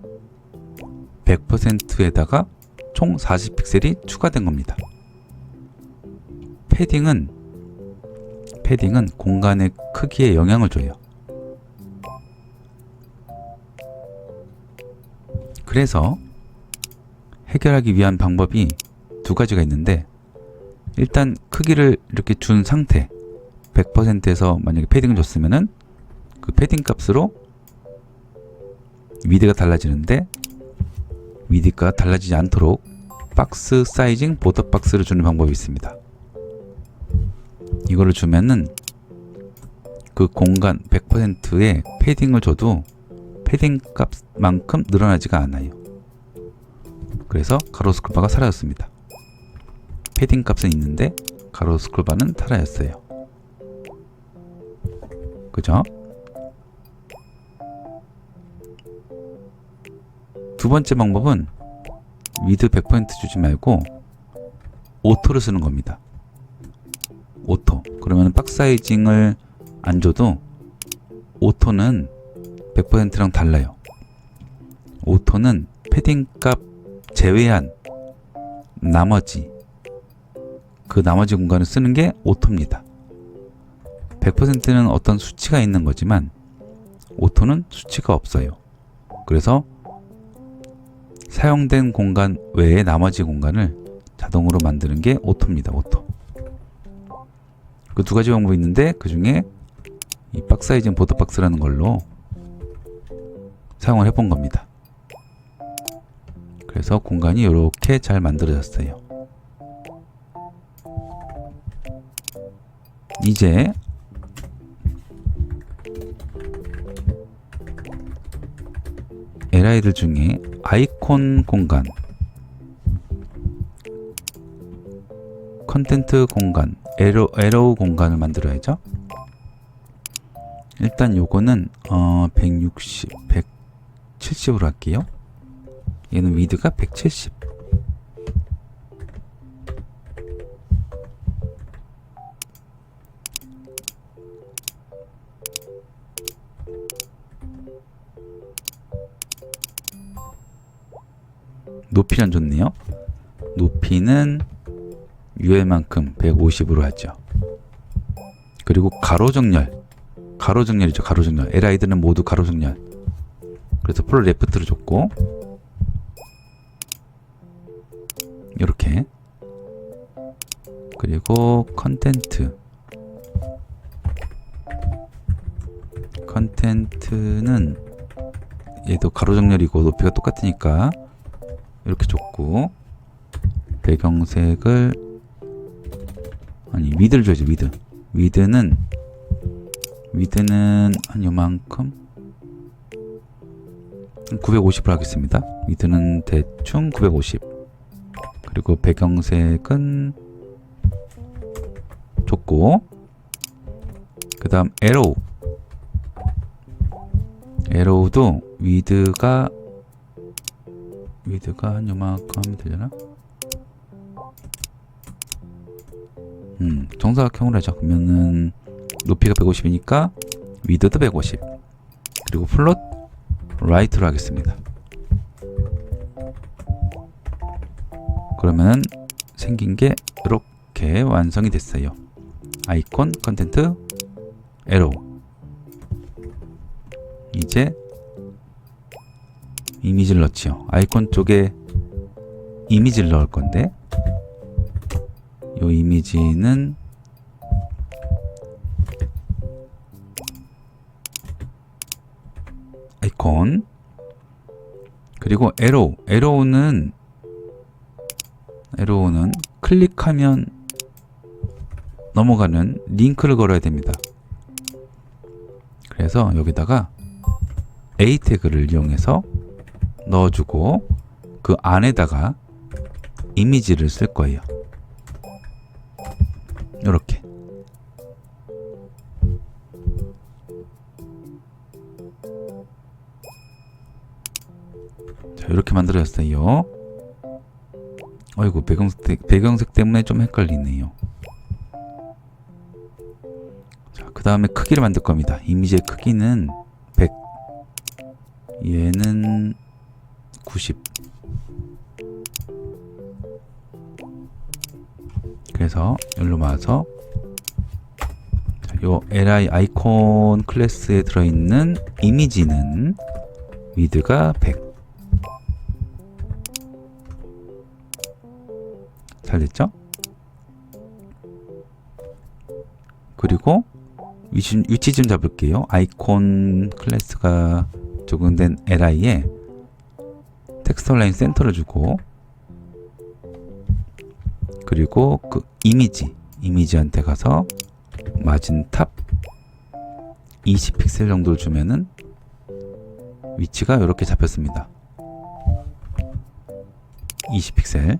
100%에다가 총 40픽셀이 추가된 겁니다. 패딩은 공간의 크기에 영향을 줘요. 그래서 해결하기 위한 방법이 두 가지가 있는데 일단 크기를 이렇게 준 상태 100%에서 만약에 패딩을 줬으면은 그 패딩 값으로 위드가 달라지는데 위드가 달라지지 않도록 박스 사이징 보더 박스를 주는 방법이 있습니다. 이거를 주면은 그 공간 100%의 패딩을 줘도 패딩 값만큼 늘어나지가 않아요. 그래서 가로 스크롤바가 사라졌습니다. 패딩 값은 있는데 가로 스크롤바는 사라졌어요. 그죠? 두 번째 방법은 위드 100% 주지 말고 오토를 쓰는 겁니다. 오토. 그러면 박스 사이징을 안 줘도 오토는 100%랑 달라요. 오토는 패딩 값 제외한 나머지 공간을 쓰는 게 오토입니다. 100%는 어떤 수치가 있는 거지만 오토는 수치가 없어요. 그래서 사용된 공간 외에 나머지 공간을 자동으로 만드는 게 오토입니다. 오토. 그 두 가지 방법이 있는데 그 중에 이 박스 사이징 보더 박스라는 걸로 사용을 해본 겁니다. 그래서 공간이 이렇게 잘 만들어졌어요. 이제 LI들 중에 아이콘 공간, 컨텐트 공간, 에로우 공간을 만들어야죠. 일단 요거는 160, 170으로 할게요. 얘는 위드가 170. 높이는 좋네요. 높이는 UL만큼 150으로 하죠. 그리고 가로정렬이죠. 가로정렬. LI들은 모두 가로정렬. 그래서 풀 레프트로 줬고 이렇게. 그리고 컨텐트는 얘도 가로정렬이고 높이가 똑같으니까 이렇게 줬고, 배경색을 위드를 줘야지. 위드는 한 요만큼 950으로 하겠습니다. 위드는 대충 950. 그리고 배경색은 줬고, 그 다음 에로우도 위드가 한 요만큼 하면 되려나? 정사각형으로 하자. 그러면은 높이가 150이니까 위드도 150. 그리고 플롯 라이트로 하겠습니다. 그러면은 생긴 게 이렇게 완성이 됐어요. 아이콘, 컨텐트, 에로우. 이제 이미지를 넣지요. 아이콘 쪽에 이미지를 넣을 건데, 요 이미지는 아이콘, 그리고 에로우는 클릭하면 넘어가는 링크를 걸어야 됩니다. 그래서 여기다가 A 태그를 이용해서 넣어주고 그 안에다가 이미지를 쓸 거예요. 이렇게. 자, 이렇게 만들어졌어요. 어이구, 배경색 때문에 좀 헷갈리네요. 자, 그 다음에 크기를 만들 겁니다. 이미지의 크기는 100, 얘는 90. 그래서 여기로 와서 요 li 아이콘 클래스에 들어있는 이미지는 위드가 100. 잘 됐죠? 그리고 위치 좀 잡을게요. 아이콘 클래스가 적용된 li에 텍스트 라인 센터를 주고, 그리고 그 이미지한테 가서 마진 탑 20픽셀 정도를 주면은 위치가 이렇게 잡혔습니다. 20픽셀.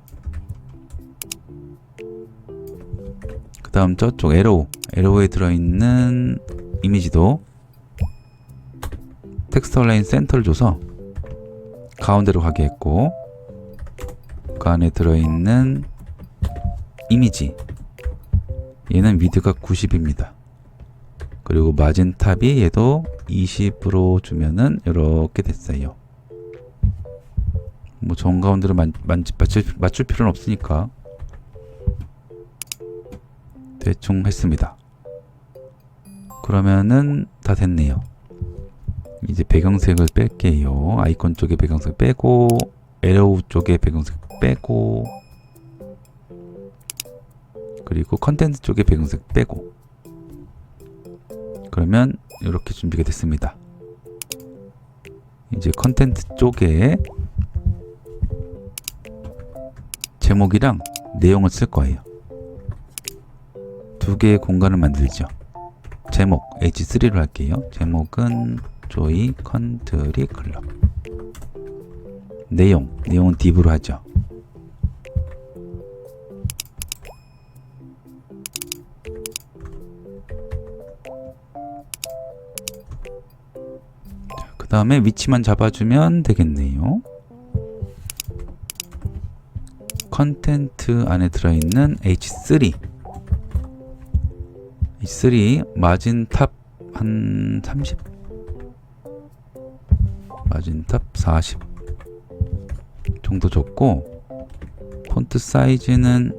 그 다음 저쪽 에로우에 들어있는 이미지도 텍스트 라인 센터를 줘서 가운데로 가게 했고, 그 안에 들어있는 이미지, 얘는 위드가 90입니다. 그리고 마진 탑이 얘도 20으로 주면은 이렇게 됐어요. 뭐 정가운데로 맞출 필요는 없으니까 대충 했습니다. 그러면은 다 됐네요. 이제 배경색을 뺄게요. 아이콘 쪽에 배경색 빼고, 에로우 쪽에 배경색 빼고, 그리고 컨텐츠 쪽에 배경색 빼고. 그러면 이렇게 준비가 됐습니다. 이제 컨텐츠 쪽에 제목이랑 내용을 쓸 거예요. 두 개의 공간을 만들죠. 제목 H3로 할게요. 제목은 조이 컨트리 클럽. 내용은 div로 하죠. 그 다음에 위치만 잡아주면 되겠네요. 컨텐트 안에 들어있는 H3 마진 탑 한 30? 마진 탑 40 정도 줬고, 폰트 사이즈는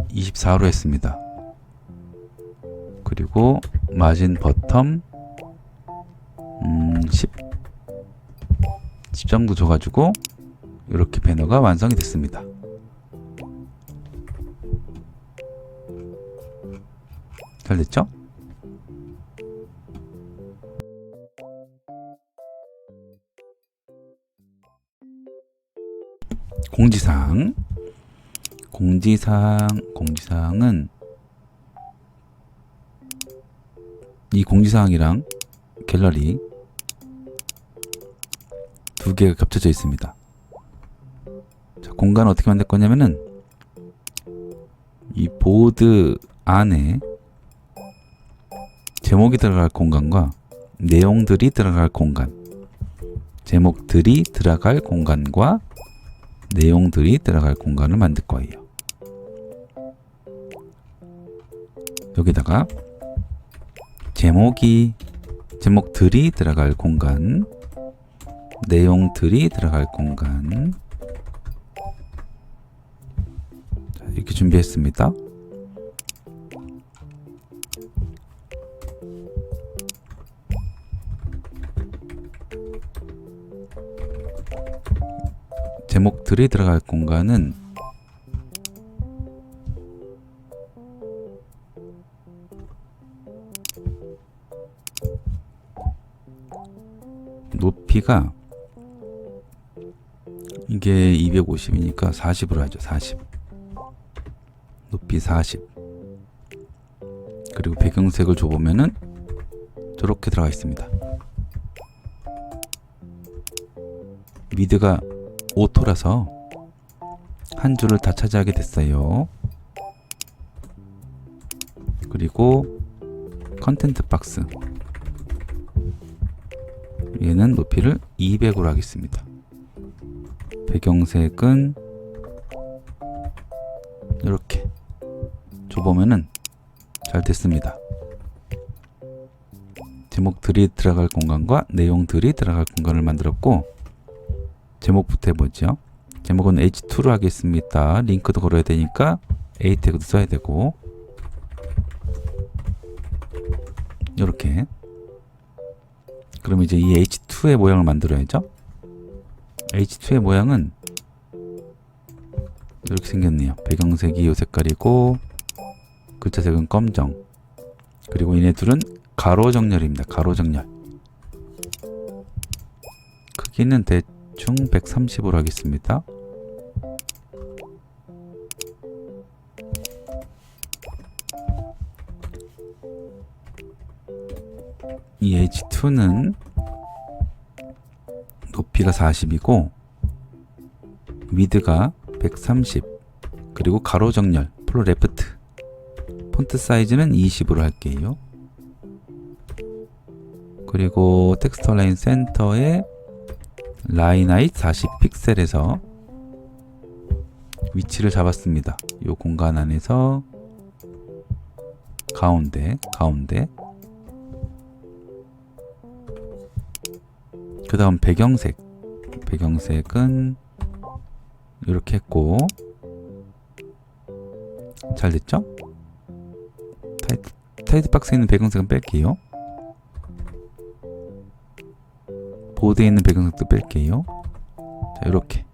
24로 했습니다. 그리고 마진 버텀 10 정도 줘가지고 이렇게 배너가 완성이 됐습니다. 잘 됐죠? 공지사항은 이 공지사항이랑 갤러리 두 개가 겹쳐져 있습니다. 자, 공간을 어떻게 만들 거냐면은 이 보드 안에 제목이 들어갈 공간과 내용들이 들어갈 공간, 제목들이 들어갈 공간과 내용들이 들어갈 공간을 만들 거예요. 여기다가 제목들이 들어갈 공간, 내용들이 들어갈 공간, 자, 이렇게 준비했습니다. 제목들이 들어갈 공간은 높이가 이게 250이니까 40으로 하죠. 40. 높이 40. 그리고 배경색을 줘보면은 저렇게 들어가 있습니다. 미드가 오토라서 한 줄을 다 차지하게 됐어요. 그리고 컨텐트 박스, 얘는 높이를 200으로 하겠습니다. 배경색은 이렇게 줘보면은 잘 됐습니다. 제목들이 들어갈 공간과 내용들이 들어갈 공간을 만들었고, 제목부터 해보죠. 제목은 H2로 하겠습니다. 링크도 걸어야 되니까 A 태그도 써야 되고, 이렇게. 그럼 이제 이 H2의 모양을 만들어야죠. H2의 모양은 이렇게 생겼네요. 배경색이 이 색깔이고 글자색은 검정. 그리고 얘네 둘은 가로 정렬입니다. 가로 정렬. 크기는 대충 130으로 하겠습니다. 이 H2는 높이가 40이고 위드가 130, 그리고 가로 정렬 풀 레프트, 폰트 사이즈는 20으로 할게요. 그리고 텍스트 라인 센터에 라인 하이트 40픽셀에서 위치를 잡았습니다. 이 공간 안에서 가운데 그 다음 배경색은 이렇게 했고, 잘 됐죠? 타이틀 박스에 있는 배경색은 뺄게요. 보드에 있는 배경색도 뺄게요. 자, 이렇게.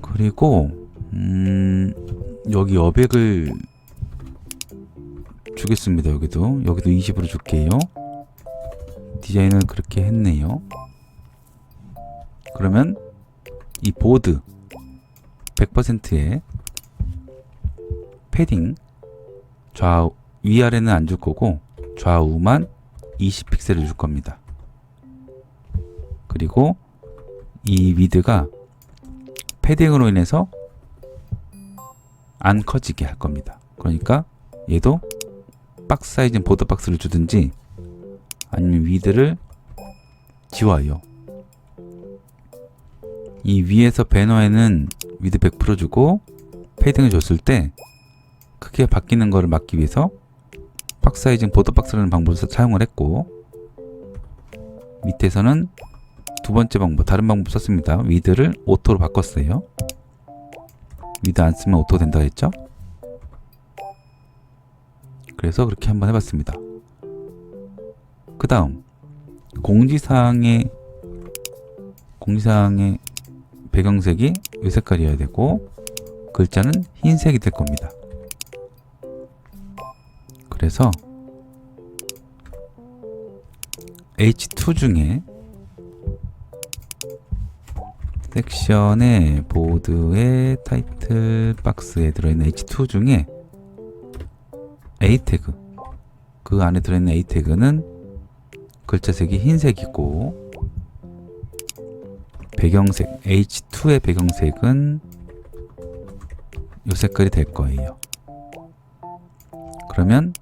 그리고 여기 여백을 주겠습니다. 여기도 20으로 줄게요. 디자인을 그렇게 했네요. 그러면 이 보드 100%의 패딩 좌우 위아래는 안 줄 거고 좌우만 20픽셀을 줄 겁니다. 그리고 이 위드가 패딩으로 인해서 안 커지게 할 겁니다. 그러니까 얘도 박스 사이즈는 보드 박스를 주든지 아니면 위드를 지워요. 이 위에서 배너에는 위드 100% 주고 패딩을 줬을 때 크게 바뀌는 것을 막기 위해서 박스 사이즈는 보드 박스라는 방법을 사용을 했고, 밑에서는 두 번째 방법, 다른 방법 썼습니다. 위드를 오토로 바꿨어요. 위드 안 쓰면 오토 된다 했죠? 그래서 그렇게 한번 해봤습니다. 그 다음 공지사항의 배경색이 이 색깔이어야 되고 글자는 흰색이 될 겁니다. 그래서 H2 중에 섹션의 보드의 타이틀 박스에 들어있는 H2 중에 A 태그, 그 안에 들어있는 A 태그는 글자색이 흰색이고 배경색 H2의 배경색은 이 색깔이 될 거예요. 그러면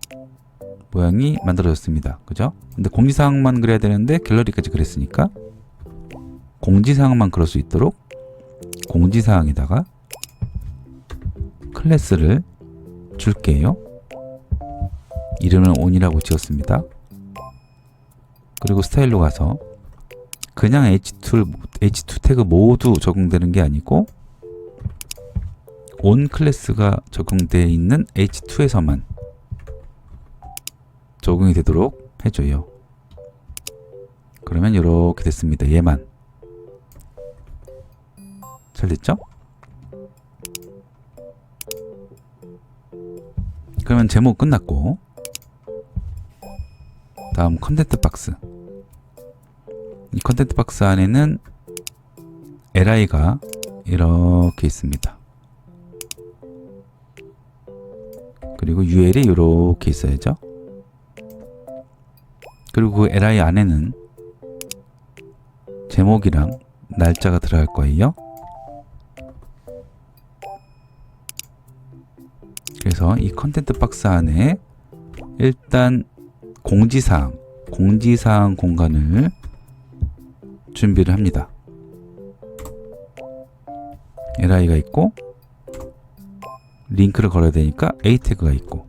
모양이 만들어졌습니다. 그죠? 근데 공지사항만 그려야 되는데 갤러리까지 그랬으니까 공지사항만 그릴 수 있도록 공지사항에다가 클래스를 줄게요. 이름은 on이라고 지었습니다. 그리고 스타일로 가서 그냥 H2 태그 모두 적용되는 게 아니고 on 클래스가 적용되어 있는 H2에서만 적용이 되도록 해줘요. 그러면 이렇게 됐습니다. 얘만. 잘 됐죠? 그러면 제목 끝났고, 다음 컨텐트 박스. 이 컨텐트 박스 안에는 li가 이렇게 있습니다. 그리고 ul이 이렇게 있어야죠. 그리고 그 li 안에는 제목이랑 날짜가 들어갈 거예요. 그래서 이 컨텐트 박스 안에 일단 공지사항 공간을 준비를 합니다. li가 있고 링크를 걸어야 되니까 a 태그가 있고,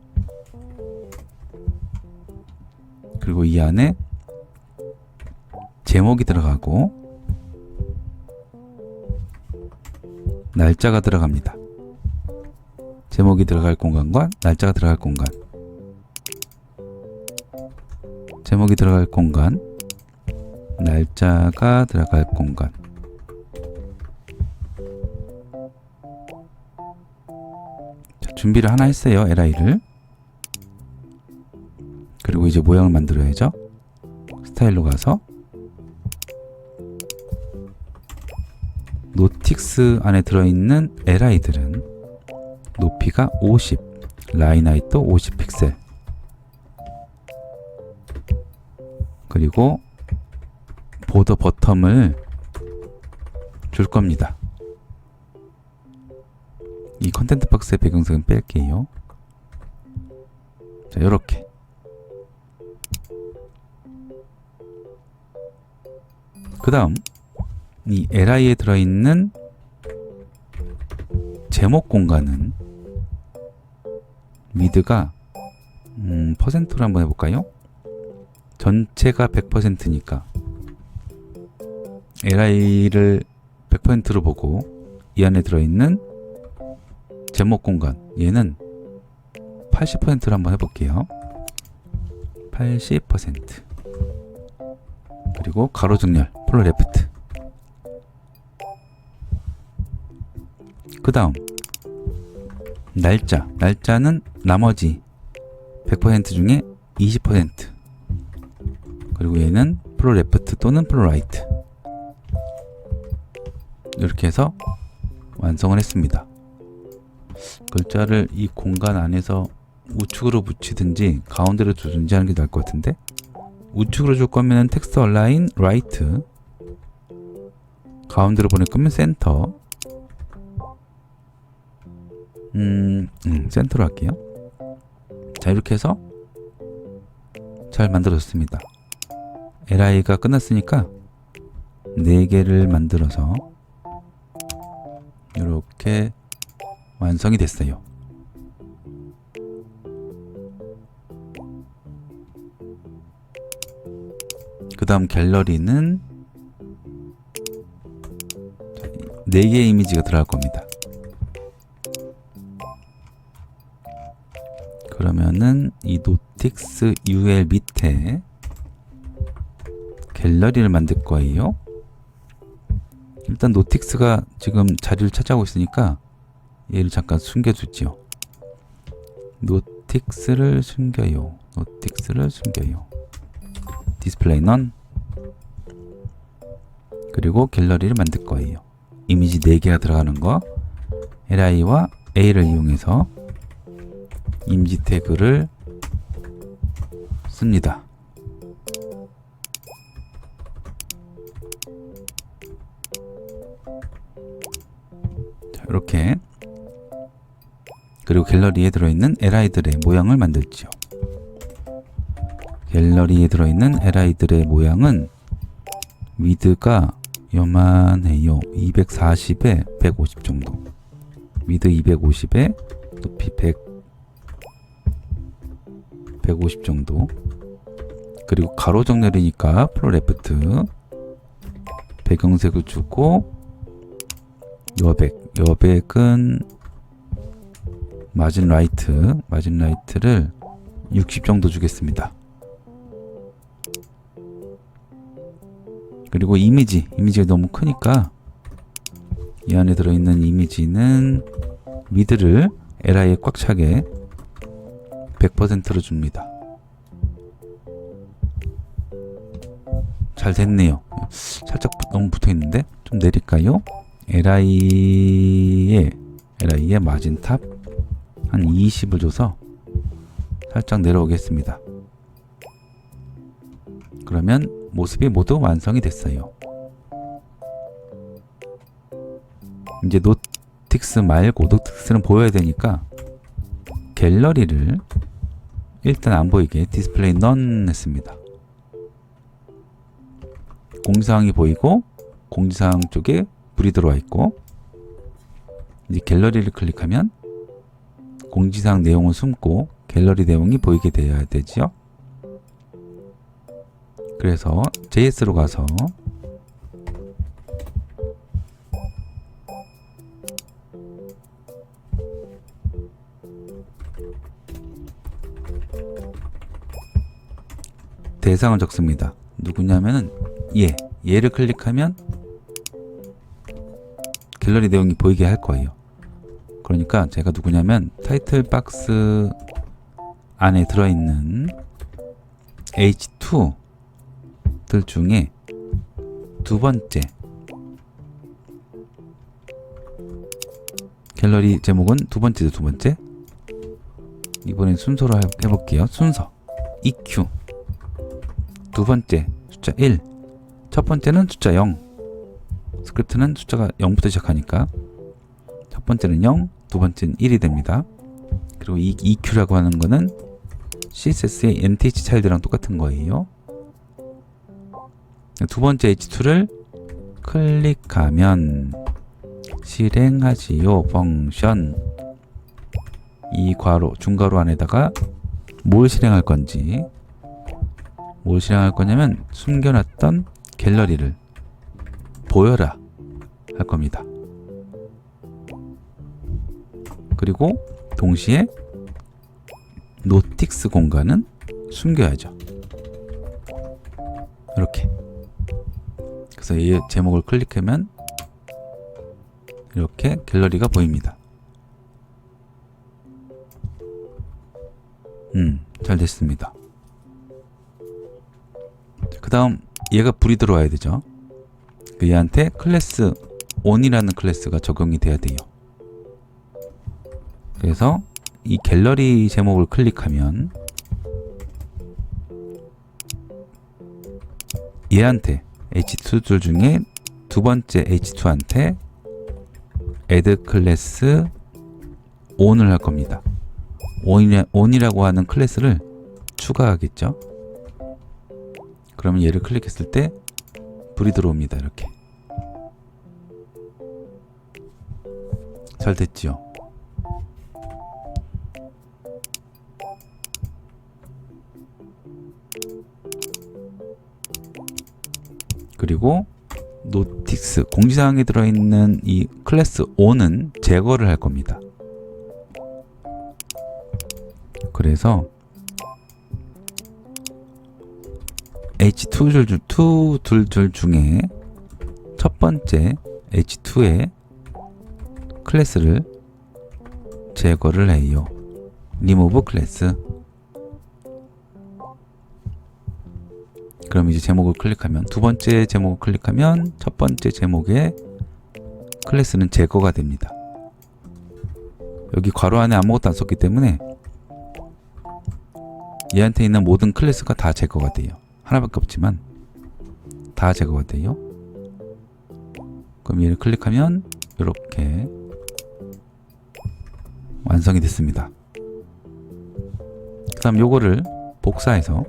그리고 이 안에 제목이 들어가고 날짜가 들어갑니다. 제목이 들어갈 공간과 날짜가 들어갈 공간, 제목이 들어갈 공간, 날짜가 들어갈 공간. 자, 준비를 하나 했어요. li를. 그리고 이제 모양을 만들어야죠. 스타일로 가서 노틱스 안에 들어있는 li들은 높이가 50, 라인 하이트 50 픽셀, 그리고 보더 버텀을 줄 겁니다. 이 컨텐트 박스의 배경색은 뺄게요. 자, 요렇게. 그 다음 이 li에 들어있는 제목 공간은 위드가 퍼센트로 한번 해볼까요? 전체가 100%니까 li를 100%로 보고 이 안에 들어있는 제목 공간 얘는 80%로 한번 해볼게요. 80%. 그리고 가로 정렬 폴로 레프트. 그 다음 날짜는 나머지 100% 중에 20%. 그리고 얘는 폴로 레프트 또는 폴로 라이트. 이렇게 해서 완성을 했습니다. 글자를 이 공간 안에서 우측으로 붙이든지 가운데로 두든지 하는 게 나을 것 같은데, 우측으로 줄 거면 텍스트 얼라인 라이트, 가운데로 보낼 거면 센터. 센터로 할게요. 자, 이렇게 해서 잘 만들어졌습니다. li가 끝났으니까 4개를 만들어서 이렇게 완성이 됐어요. 그 다음 갤러리는 4개의 이미지가 들어갈 겁니다. 그러면은 이 노틱스 UL 밑에 갤러리를 만들 거예요. 일단 노틱스가 지금 자리를 차지하고 있으니까 얘를 잠깐 숨겨두지요. 노틱스를 숨겨요. 디스플레이 넌. 그리고 갤러리를 만들 거예요. 이미지 4개가 들어가는 거, li와 a를 이용해서 이미지 태그를 씁니다. 자, 이렇게. 그리고 갤러리에 들어있는 li들의 모양을 만들지요. 갤러리에 들어있는 li들의 모양은 위드가 요만해요. 240에 150 정도. 위드 250에 높이 150 정도. 그리고 가로 정렬이니까 폴로 레프트 배경색을 주고, 여백은 마진 라이트를 60 정도 주겠습니다. 그리고 이미지가 너무 크니까 이 안에 들어있는 이미지는 미드를 li에 꽉 차게 100%로 줍니다. 잘 됐네요. 살짝 너무 붙어있는데 좀 내릴까요? li에 마진 탑 한 20을 줘서 살짝 내려오겠습니다. 그러면 모습이 모두 완성이 됐어요. 이제 노틱스 말고, 노틱스는 보여야 되니까 갤러리를 일단 안 보이게 디스플레이 넌 했습니다. 공지사항이 보이고 공지사항 쪽에 불이 들어와 있고, 이제 갤러리를 클릭하면 공지사항 내용을 숨고 갤러리 내용이 보이게 되어야 되지요. 그래서 JS로 가서 대상을 적습니다. 누구냐면은 얘를 클릭하면 갤러리 내용이 보이게 할 거예요. 그러니까 제가 누구냐면 타이틀 박스 안에 들어있는 H2들 중에 두 번째 갤러리 제목은 두 번째죠. 두 번째. 이번엔 순서로 해볼게요. 순서 EQ 두 번째 숫자 1, 첫 번째는 숫자 0. 스크립트는 숫자가 0부터 시작하니까 첫 번째는 0, 두 번째는 1이 됩니다. 그리고 이 EQ라고 하는 거는 CSS의 NTH 차일드랑 똑같은 거예요. 두 번째 H2를 클릭하면 실행하지요 펑션, 이 괄호 중괄호 안에다가 뭘 실행할 건지, 뭘 실행할 거냐면 숨겨놨던 갤러리를 보여라 할 겁니다. 그리고 동시에 노틱스 공간은 숨겨야죠. 이렇게. 그래서 이 제목을 클릭하면 이렇게 갤러리가 보입니다. 잘 됐습니다. 그 다음 얘가 불이 들어와야 되죠. 얘한테 클래스 on이라는 클래스가 적용이 돼야 돼요. 그래서 이 갤러리 제목을 클릭하면 얘한테 H2들 중에 두 번째 H2한테 add 클래스 on을 할 겁니다. on이라고 하는 클래스를 추가하겠죠. 그러면 얘를 클릭했을 때 불이 들어옵니다. 이렇게. 잘 됐지요? 그리고 노틱스 공지사항에 들어있는 이 클래스 on은 제거를 할 겁니다. 그래서 H2줄 중에 첫 번째 H2의 클래스를 제거를 해요. remove 클래스. 그럼 이제 제목을 클릭하면, 두 번째 제목을 클릭하면 첫 번째 제목의 클래스는 제거가 됩니다. 여기 괄호 안에 아무것도 안 썼기 때문에 얘한테 있는 모든 클래스가 다 제거가 돼요. 하나밖에 없지만 다 제거가 돼요. 그럼 얘를 클릭하면 이렇게 완성이 됐습니다. 그 다음 요거를 복사해서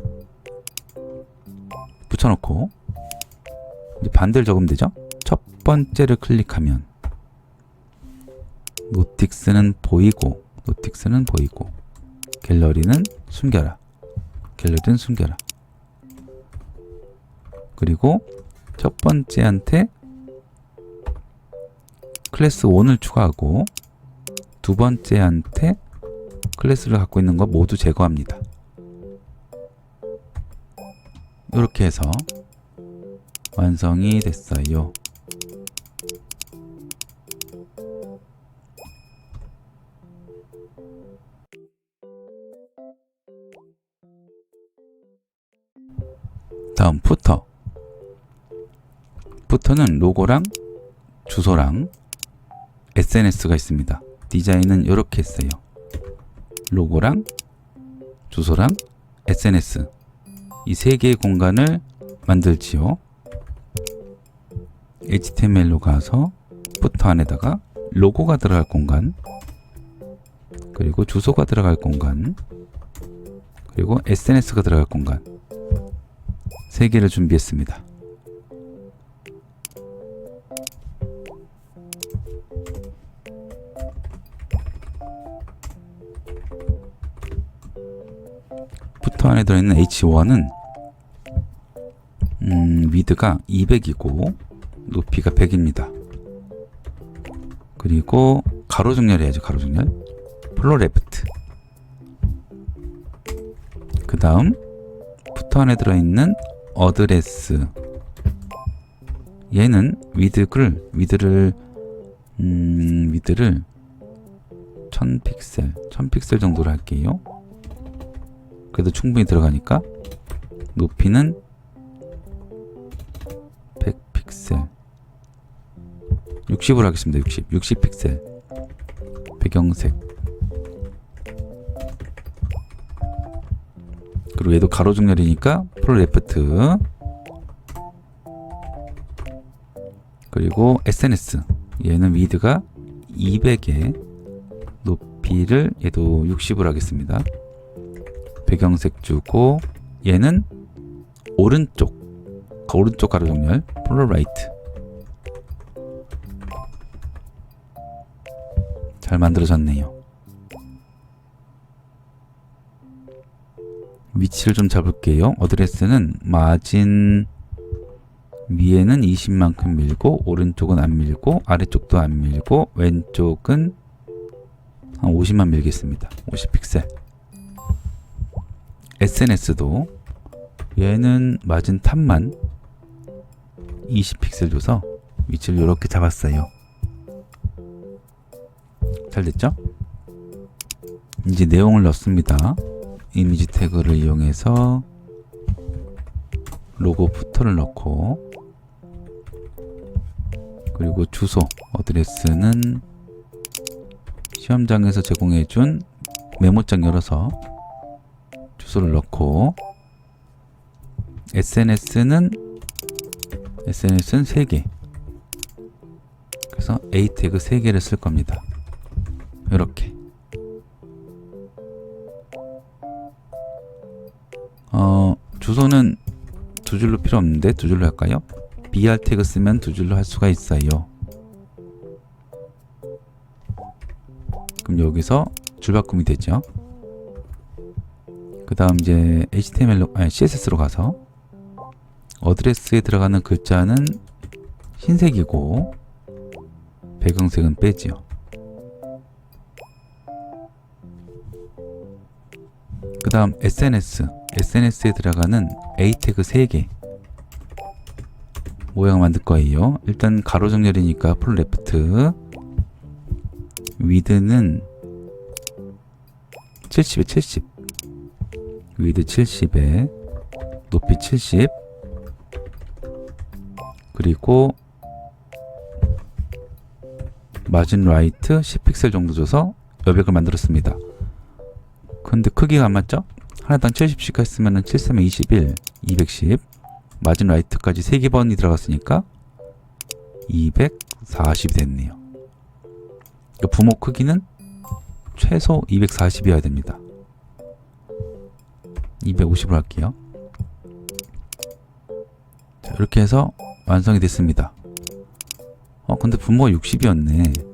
붙여놓고 이제 반대를 적으면 되죠. 첫 번째를 클릭하면 노틱스는 보이고 갤러리는 숨겨라. 갤러리는 숨겨라. 그리고 첫 번째한테 클래스 1을 추가하고 두 번째한테 클래스를 갖고 있는 거 모두 제거합니다. 이렇게 해서 완성이 됐어요. 다음 푸터. 푸터는 로고랑 주소랑 SNS가 있습니다. 디자인은 이렇게 했어요. 로고랑 주소랑 SNS 이 세 개의 공간을 만들지요. HTML로 가서 푸터 안에다가 로고가 들어갈 공간, 그리고 주소가 들어갈 공간, 그리고 SNS가 들어갈 공간 세 개를 준비했습니다. 푸터 안에 들어있는 H1은 위드가 200이고 높이가 100입니다. 그리고 가로 정렬해야죠. 가로 정렬. 플로 레프트. 그 다음 푸터 안에 들어있는 어드레스. 얘는 위드를 1000픽셀 정도로 할게요. 그래도 충분히 들어가니까 높이는 100픽셀 60으로 하겠습니다. 60 픽셀 배경색. 그리고 얘도 가로 정렬이니까 풀 레프트. 그리고 SNS 얘는 위드가 200에 높이를 얘도 60으로 하겠습니다. 배경색 주고 얘는 오른쪽 가로 정렬 풀 라이트. 잘 만들어졌네요. 위치를 좀 잡을게요. 어드레스는 마진 위에는 20만큼 밀고 오른쪽은 안 밀고 아래쪽도 안 밀고 왼쪽은 한 50만 밀겠습니다. 50픽셀. SNS도 얘는 마진 탑만 20픽셀 줘서 위치를 이렇게 잡았어요. 잘 됐죠? 이제 내용을 넣습니다. 이미지 태그를 이용해서 로고 부터를 넣고, 그리고 주소 어드레스는 시험장에서 제공해준 메모장 열어서 주소를 넣고, SNS는 3개, 그래서 A 태그 3개를 쓸 겁니다. 이렇게 주소는 두 줄로 필요 없는데 두 줄로 할까요? BR 태그 쓰면 두 줄로 할 수가 있어요. 그럼 여기서 줄바꿈이 되죠. 그 다음 이제 CSS로 가서 어드레스에 들어가는 글자는 흰색이고 배경색은 빼지요. 그 다음 SNS에 들어가는 A 태그 3개 모양을 만들 거예요. 일단 가로 정렬이니까 풀 레프트, 위드는 70에 70, 위드 70에 높이 70, 그리고 마진 라이트 10픽셀 정도 줘서 여백을 만들었습니다. 근데 크기가 안 맞죠? 하나당 70씩 했으면 7, 3, 21, 210, 마진 라이트까지 3개번이 들어갔으니까 240이 됐네요. 부모 크기는 최소 240이어야 됩니다. 250으로 할게요. 자, 이렇게 해서 완성이 됐습니다. 근데 부모가 60이었네.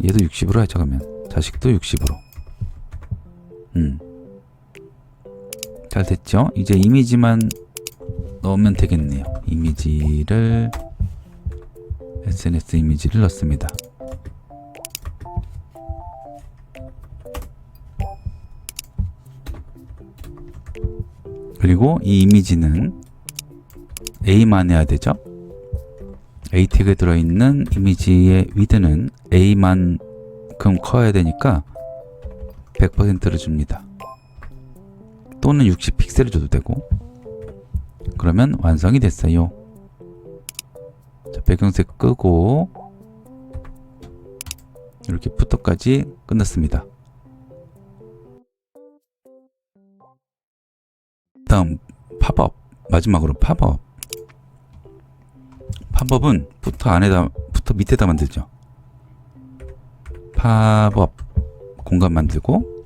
얘도 60으로 하죠. 그러면 자식도 60으로. 잘 됐죠? 이제 이미지만 넣으면 되겠네요. 이미지를 SNS 이미지를 넣습니다. 그리고 이 이미지는 A만 해야 되죠? A 태그에 들어있는 이미지의 위드는 A만큼 커야 되니까 100%를 줍니다. 또는 60픽셀을 줘도 되고. 그러면 완성이 됐어요. 자, 배경색 끄고 이렇게 부터까지 끝났습니다. 다음 팝업, 마지막으로 팝업. 팝업은 부터 밑에다 만들죠. 팝업 공간 만들고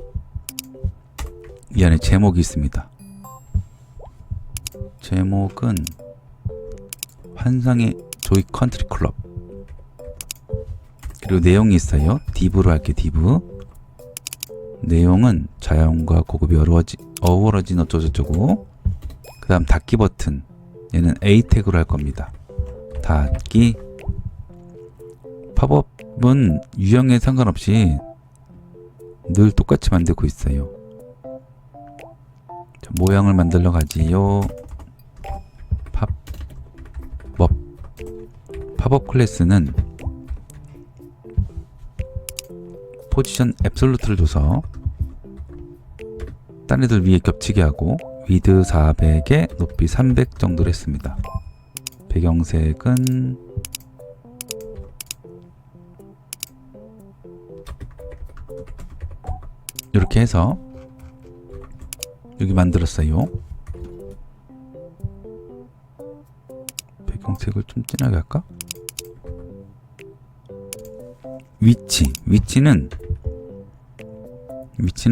이 안에 제목이 있습니다. 제목은 환상의 조이 컨트리 클럽. 그리고 내용이 있어요. div로 할게요. div. 내용은 자연과 고급이 어우러진 어쩌고저쩌고. 그 다음 닫기 버튼, 얘는 A 태그로 할 겁니다. 닫기. 팝업은 유형에 상관없이 늘 똑같이 만들고 있어요. 자, 모양을 만들러 가지요. 팝업 클래스는 포지션 앱솔루트를 줘서 딴 애들 위에 겹치게 하고 위드 400에 높이 300 정도로 했습니다. 배경색은 이렇게 해서 여기 만들었어요. 배경색을 좀 진하게 할까? 위치는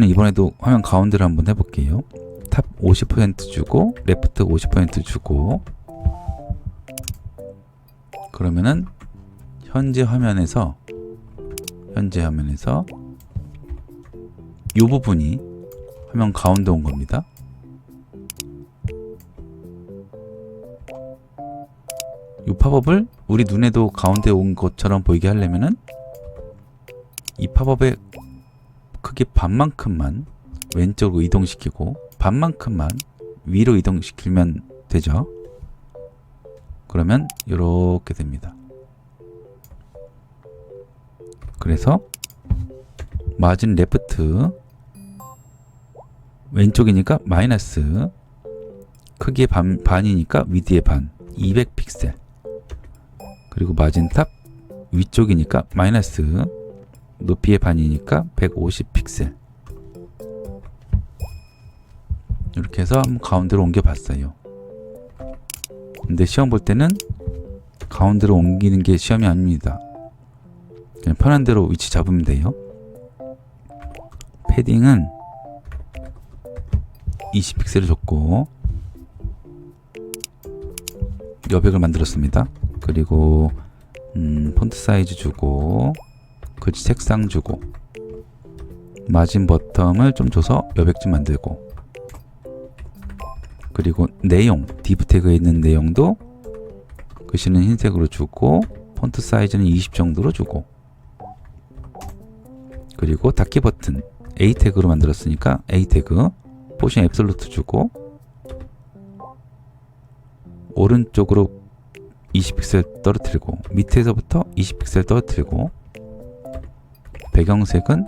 이번에도 화면 가운데로 한번 해볼게요. 탑 50% 주고 레프트 50% 주고, 그러면은 현재 화면에서 이 부분이 화면 가운데 온 겁니다. 이 팝업을 우리 눈에도 가운데 온 것처럼 보이게 하려면은 이 팝업의 크기 반만큼만 왼쪽으로 이동시키고 반만큼만 위로 이동시키면 되죠. 그러면 이렇게 됩니다. 그래서 마진 레프트 왼쪽이니까 마이너스, 크기의 반이니까 위드의 반 200픽셀, 그리고 마진 탑 위쪽이니까 마이너스, 높이의 반이니까 150픽셀. 이렇게 해서 한번 가운데로 옮겨 봤어요. 근데 시험 볼 때는 가운데로 옮기는 게 시험이 아닙니다. 그냥 편한 대로 위치 잡으면 돼요. 패딩은 20픽셀을 줬고 여백을 만들었습니다. 그리고 폰트 사이즈 주고 글씨 색상 주고 마진 버텀을 좀 줘서 여백 좀 만들고, 그리고 내용, div 태그에 있는 내용도 글씨는 흰색으로 주고 폰트 사이즈는 20 정도로 주고, 그리고 닫기 버튼 A 태그로 만들었으니까 A 태그 포션 앱솔루트 주고, 오른쪽으로 20픽셀 떨어뜨리고 밑에서부터 20픽셀 떨어뜨리고, 배경색은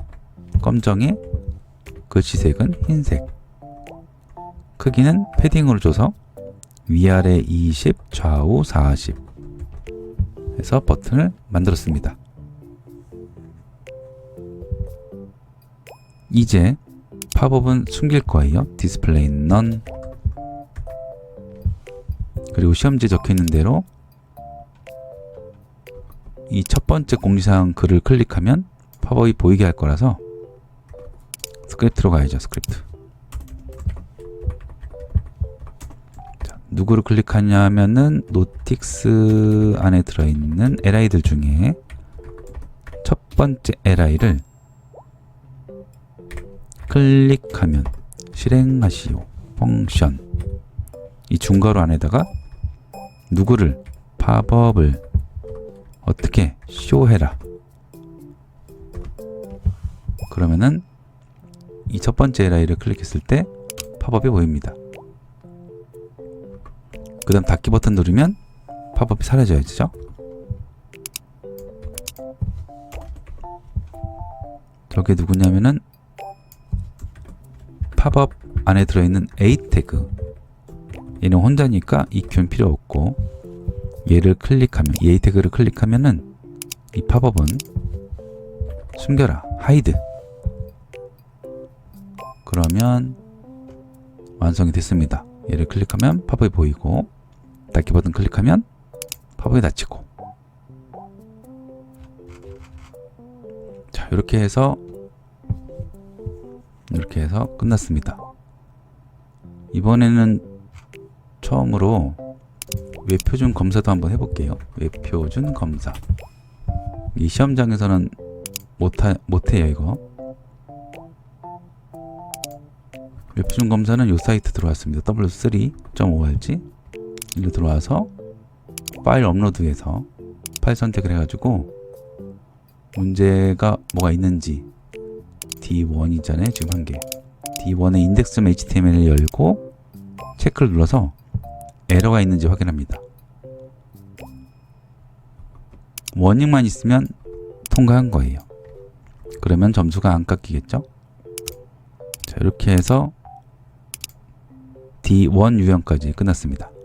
검정에 글씨색은 흰색, 크기는 패딩으로 줘서 위아래 20, 좌우 40 해서 버튼을 만들었습니다. 이제 팝업은 숨길 거예요. 디스플레이 none. 그리고 시험지에 적혀 있는 대로 이 첫 번째 공지사항 글을 클릭하면 팝업이 보이게 할 거라서 스크립트로 가야죠. 스크립트. 자, 누구를 클릭하냐면은 노틱스 안에 들어있는 li들 중에 첫 번째 li를 클릭하면 실행하시오 펑션, 이 중괄호 안에다가 누구를, 팝업을 어떻게 쇼해라. 그러면은 이 첫 번째 li를 클릭했을 때 팝업이 보입니다. 그 다음 닫기 버튼 누르면 팝업이 사라져야죠. 저게 누구냐면은 팝업 안에 들어있는 A 태그, 얘는 혼자니까 EQ는 필요 없고, 얘를 클릭하면, 이 A 태그를 클릭하면은 이 팝업은 숨겨라, 하이드. 그러면 완성이 됐습니다. 얘를 클릭하면 팝업이 보이고, 닫기 버튼 클릭하면 팝업이 닫히고. 자, 이렇게 해서 끝났습니다. 이번에는 처음으로 웹표준 검사도 한번 해볼게요. 웹표준 검사. 이 시험장에서는 못해요, 이거. 웹표준 검사는 이 사이트 들어왔습니다. w3.org. 일로 들어와서 파일 업로드해서 파일 선택을 해가지고 문제가 뭐가 있는지, D1이잖아요. 지금 한 개. D1의 index.html을 열고 체크를 눌러서 에러가 있는지 확인합니다. 워닝만 있으면 통과한 거예요. 그러면 점수가 안 깎이겠죠? 자, 이렇게 해서 D1 유형까지 끝났습니다.